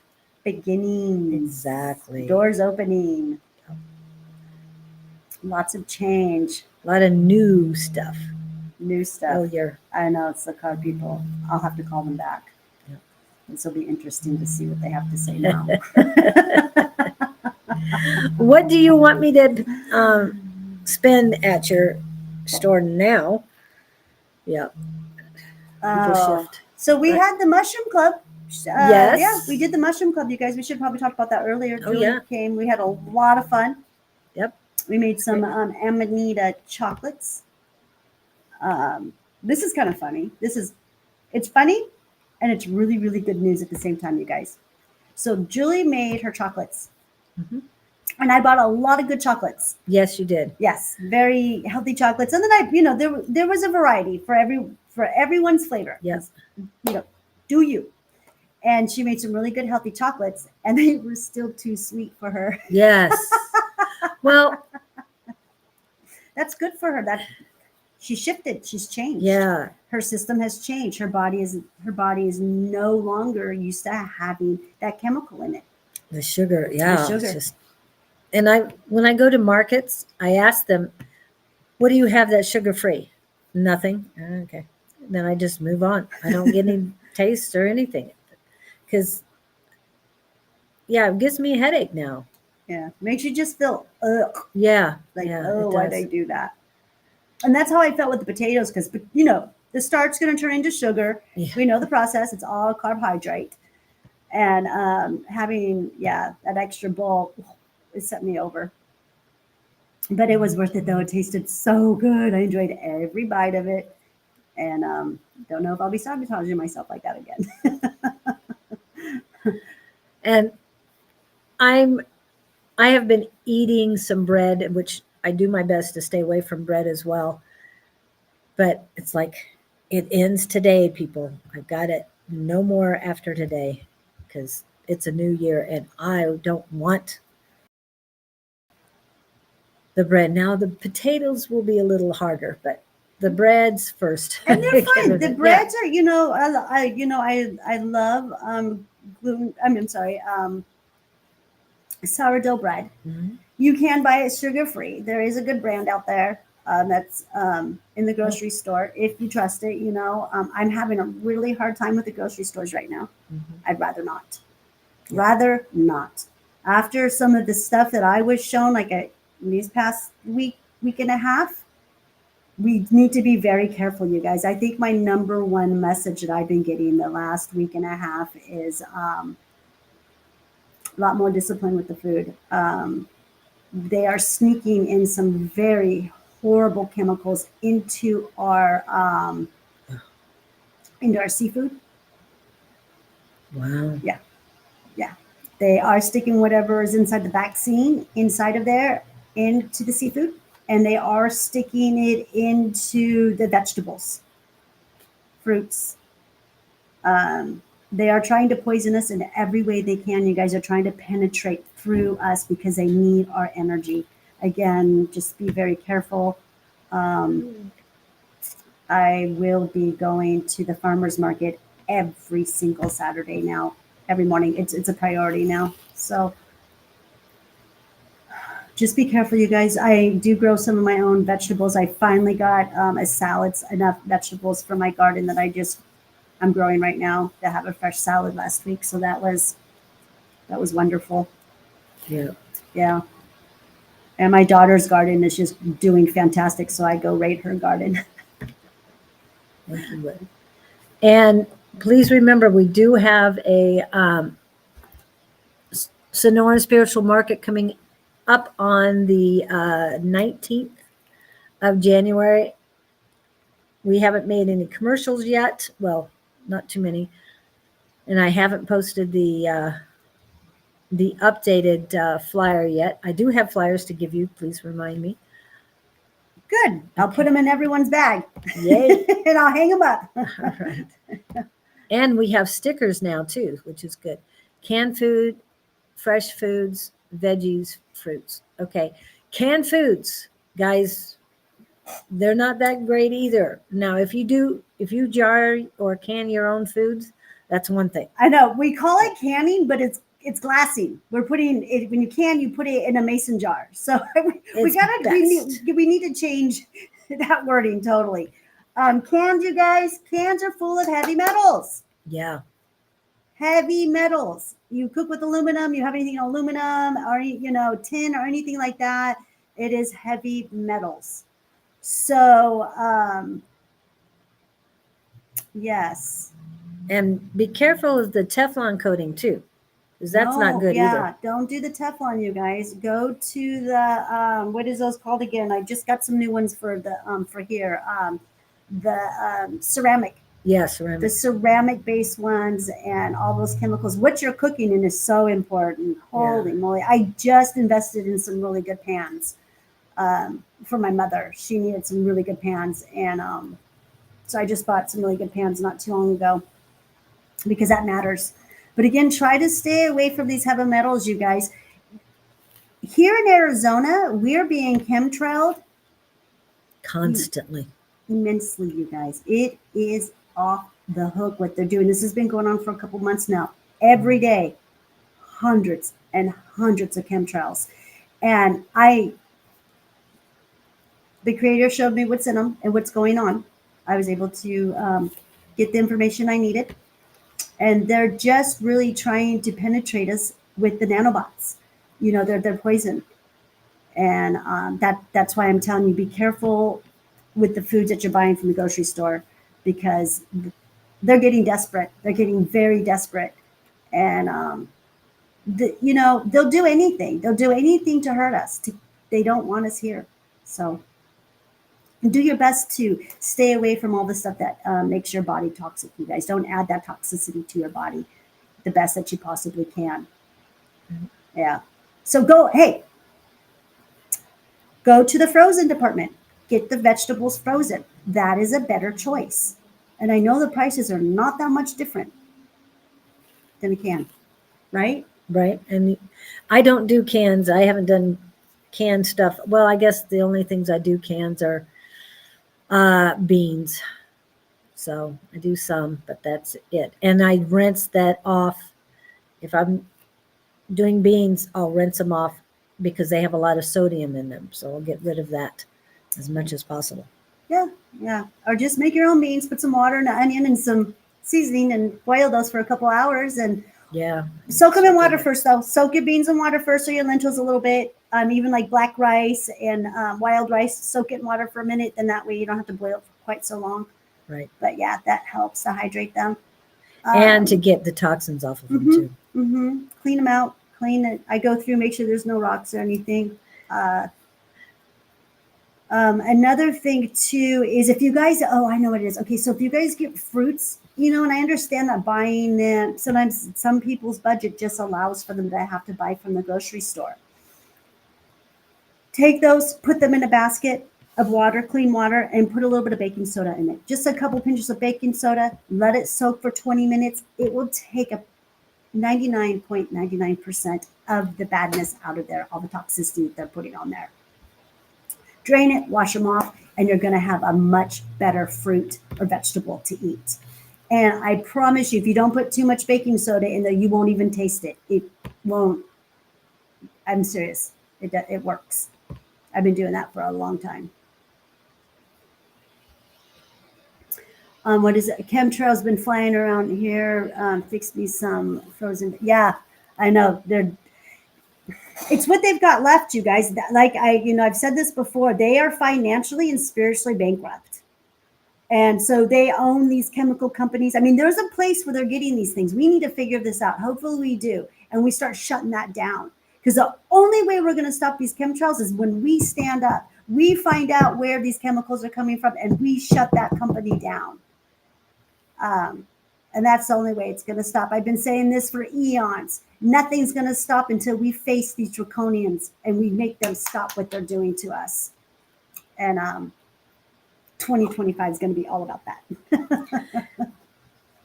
Beginnings. exactly Doors opening. Lots of change. a lot of new stuff. New stuff. Oh, I know it's the card people. I'll have to call them back. Yeah. This will be interesting to see what they have to say now. What do you want me to spend at your store now? Yeah. People Oh. shift. So we Right. had the Mushroom Club. Yes. Yeah, we did the Mushroom Club, you guys. We should probably talk about that earlier. Oh, Julie yeah. came. We had a lot of fun. Yep. We made some Great. Amanita chocolates. This is kind of funny. It's funny, and it's really, really good news at the same time, you guys. So Julie made her chocolates, Mhm. and I bought a lot of good chocolates. Yes, you did. Yes, very healthy chocolates. And then there was a variety for everyone's flavor. Yes. Do you? And she made some really good healthy chocolates, and they were still too sweet for her. Yes. Well, That's good for her. That she shifted. She's changed. yeah. Her system has changed. Her body is no longer used to having that chemical in it. The sugar. Yeah. sugar. It's just, and when I go to markets, I ask them, what do you have that's sugar free? Nothing. Okay. Then I just move on. I don't get any taste or anything. Because, yeah, it gives me a headache now. Yeah, makes you just feel ugh, Yeah. like yeah, oh, it why does. they do that? And that's how I felt with the potatoes, because the starch going to turn into sugar. Yeah. We know the process; it's all carbohydrate. And having that extra bowl, it set me over. But it was worth it though. It tasted so good. I enjoyed every bite of it, and don't know if I'll be sabotaging myself like that again. And I have been eating some bread, which I do my best to stay away from bread as well. But it's like it ends today, people. I've got it. No more after today, because it's a new year and I don't want the bread. Now the potatoes will be a little harder, but the breads first. And they're fine. Yeah. The breads are, I love gluten. I'm sorry, sourdough bread. Mhm. You can buy it sugar free. There is a good brand out there that's in the grocery store if you trust it. I'm having a really hard time with the grocery stores right now. Mhm. I'd rather not. Rather not. After some of the stuff that I was shown, in these past week and a half, we need to be very careful, you guys. I think my number one message that I've been getting the last week and a half is a lot more discipline with the food. They are sneaking in some very horrible chemicals into our seafood. Wow. Yeah. They are sticking whatever is inside the vaccine inside of there into the seafood, and they are sticking it into the vegetables, fruits. They are trying to poison us in every way they can. You guys are trying to penetrate through us because they need our energy. Again, just be very careful. I will be going to the farmers market every single Saturday now, every morning. It's a priority now. So just be careful, you guys. I do grow some of my own vegetables. I finally got enough vegetables for my garden that I'm growing right now to have a fresh salad last week. So that was wonderful. Yeah. Yeah. And my daughter's garden is just doing fantastic. So I go raid her garden. Thank you, Woody. And please remember, we do have a Sonora Spiritual Market coming up on the 19th of January. We haven't made any commercials yet. Well, not too many. And I haven't posted the updated flyer yet. I do have flyers to give you. Please remind me. Good. I'll put them in everyone's bag. Yay. And I'll hang them up. All right. And we have stickers now too, which is good. Canned food, fresh foods, veggies, fruits. Okay. Canned foods, guys, they're not that great either. Now, if you jar or can your own foods, that's one thing. I know we call it canning, but it's glassing. We're putting it when you can, you put it in a mason jar. So we need to change that wording totally. Cans, you guys, cans are full of heavy metals. Yeah. Heavy metals. You cook with aluminum, you have anything in aluminum or tin or anything like that, it is heavy metals. So yes. And be careful of the Teflon coating too, because that's not good either. Don't do the Teflon, you guys. Go to the what is those called again? I just got some new ones for the for here. The ceramic. Yeah, ceramic. The ceramic based ones and all those chemicals. What you're cooking in is so important. Holy moly. I just invested in some really good pans for my mother. She needed some really good pans. And so I just bought some really good pans not too long ago because that matters. But again, try to stay away from these heavy metals, you guys. Here in Arizona, we're being chemtrailed constantly. Immensely, you guys. It is off the hook what they're doing. This has been going on for a couple months now. Every day, hundreds and hundreds of chemtrails. And the creator showed me what's in them and what's going on. I was able to get the information I needed. And they're just really trying to penetrate us with the nanobots. They're poison. And that's why I'm telling you, be careful with the foods that you're buying from the grocery store, because they're getting desperate. They're getting very desperate. And, they'll do anything. They'll do anything to hurt us. They don't want us here. So do your best to stay away from all the stuff that makes your body toxic, you guys. Don't add that toxicity to your body the best that you possibly can. Yeah. So go to the frozen department. Get the vegetables frozen. That is a better choice. And I know the prices are not that much different than a can, right? Right. And I don't do cans. I haven't done canned stuff. Well, I guess the only things I do cans are beans. So I do some, but that's it. And I rinse that off. If I'm doing beans, I'll rinse them off because they have a lot of sodium in them. So I'll get rid of that as much as possible. Yeah. Or just make your own beans, put some water and an onion and some seasoning and boil those for a couple hours and soak them in water first though. Soak your beans in water first or your lentils a little bit. Even like black rice and wild rice, soak it in water for a minute. Then that way you don't have to boil for quite so long. Right. But yeah, that helps to hydrate them. And to get the toxins off of them too. Clean them out clean it. I go through, make sure there's no rocks or anything. Another thing too is if you guys, oh, I know what it is. Okay, so if you guys get fruits, you know, and I understand that buying them, sometimes some people's budget just allows for them to have to buy from the grocery store. Take those, put them in a basket of water, clean water, and put a little bit of baking soda in it. Just a couple pinches of baking soda, let it soak for 20 minutes. It will take a 99.99% of the badness out of there, all the toxicity that they're putting on there. Drain it, wash them off, and you're going to have a much better fruit or vegetable to eat. And I promise you, if you don't put too much baking soda in there, you won't even taste it. It won't. I'm serious. It works. I've been doing that for a long time. What is it? Chemtrails been flying around here. Fix me some frozen. Yeah, I know. It's what they've got left, you guys. Like I've said this before. They are financially and spiritually bankrupt, and so they own these chemical companies. I mean, there's a place where they're getting these things. We need to figure this out. Hopefully, we do, and we start shutting that down. Because the only way we're going to stop these chemtrails is when we stand up. We find out where these chemicals are coming from, and we shut that company down. And that's the only way it's going to stop. I've been saying this for eons. Nothing's going to stop until we face these draconians and we make them stop what they're doing to us. And 2025 is going to be all about that.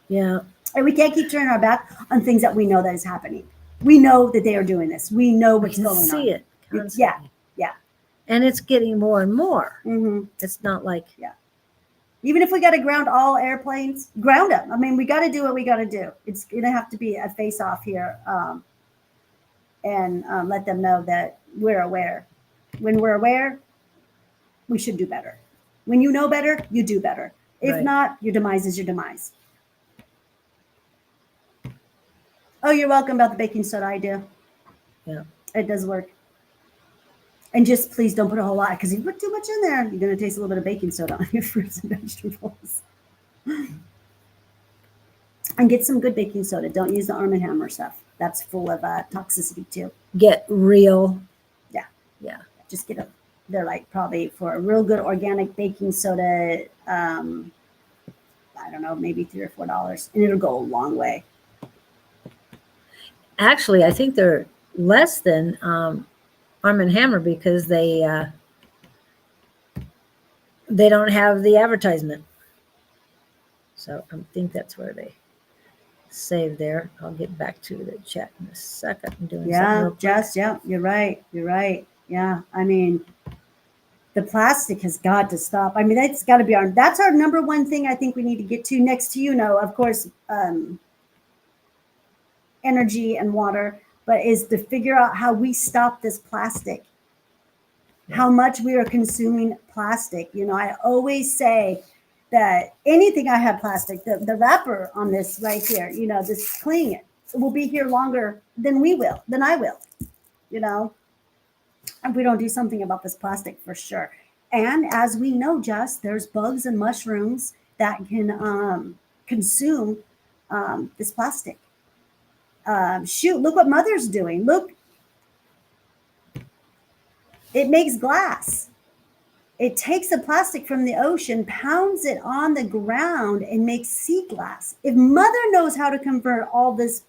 Yeah. And we can't keep turning our back on things that we know that is happening. We know that they are doing this. We know what's going on. See it. Yeah. Yeah. And it's getting more and more. Mm-hmm. It's not like. Yeah. Even if we got to ground all airplanes, ground them. I mean, we got to do what we got to do. It's going to have to be a face-off here, and let them know that we're aware. When we're aware, we should do better. When you know better, you do better. If Right. not, your demise is your demise. Oh, you're welcome about the baking soda idea. Yeah. It does work. And just please don't put a whole lot, because if you put too much in there, you're going to taste a little bit of baking soda on your fruits and vegetables. And get some good baking soda. Don't use the Arm & Hammer stuff. That's full of toxicity too. Get real. Yeah. Yeah. Just get they're like probably for a real good organic baking soda, I don't know, maybe $3 or $4. And it'll go a long way. Actually, I think they're less than Arm & Hammer because they don't have the advertisement. So I think that's where they save there. I'll get back to the chat in a second. I'm doing Yeah, something Jess, yeah, you're right. You're right. Yeah, I mean, the plastic has got to stop. I mean, that's got to be that's our number one thing I think we need to get to next to, of course, energy and water, but is to figure out how we stop this plastic. How much we are consuming plastic. I always say that anything I have plastic, the wrapper on this right here, this cling, will be here longer than I will, if we don't do something about this plastic for sure. And as we know, Jess, there's bugs and mushrooms that can consume this plastic. Shoot, look what Mother's doing. Look, it makes glass. It takes the plastic from the ocean, pounds it on the ground, and makes sea glass. If Mother knows how to convert all this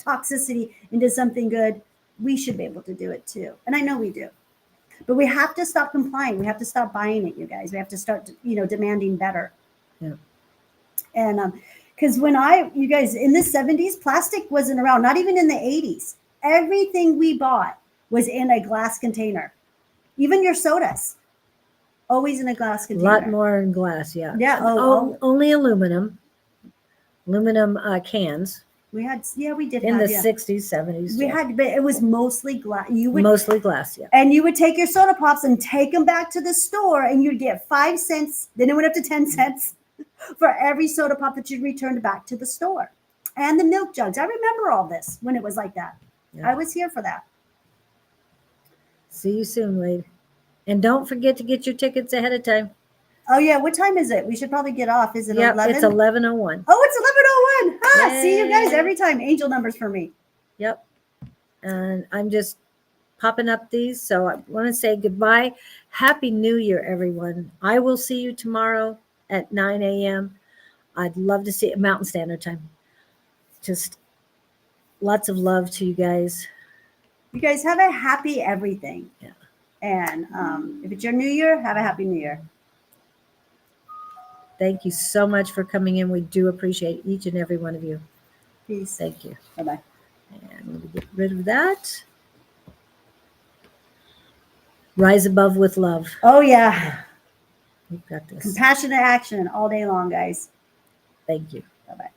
toxicity into something good, we should be able to do it too. And I know we do. But we have to stop complying. We have to stop buying it, you guys. We have to start, demanding better. Yeah. And because you guys, in the 70s, plastic wasn't around, not even in the 80s. Everything we bought was in a glass container. Even your sodas, always in a glass A container. lot more in glass, yeah. Yeah. Only aluminum cans We did in have, the 60s, 70s. We yeah. had, but it was mostly glass. Mostly glass, yeah. And you would take your soda pops and take them back to the store, and you'd get 5 cents. Then it went up to 10 cents for every soda pop that you'd returned back to the store. And the milk jugs. I remember all this when it was like that. Yeah. I was here for that. See you soon, Wade. And don't forget to get your tickets ahead of time. Oh, yeah. What time is it? We should probably get off. Is it 11? It's 11:01. Oh, it's 11:01. Ah, see you guys Yay. every time. Angel numbers for me. Yep. And I'm just popping up these. So I want to say goodbye. Happy New Year, everyone. I will see you tomorrow at 9 a.m. I'd love to see it Mountain Standard Time. Just lots of love to you guys. You guys have a happy everything. Yeah. And if it's your New Year, have a happy New Year. Thank you so much for coming in. We do appreciate each and every one of you. Peace. Thank you. Bye-bye. And we'll get rid of that. Rise above with love. Oh, yeah. We've got this. Compassionate action all day long, guys. Thank you. Bye-bye.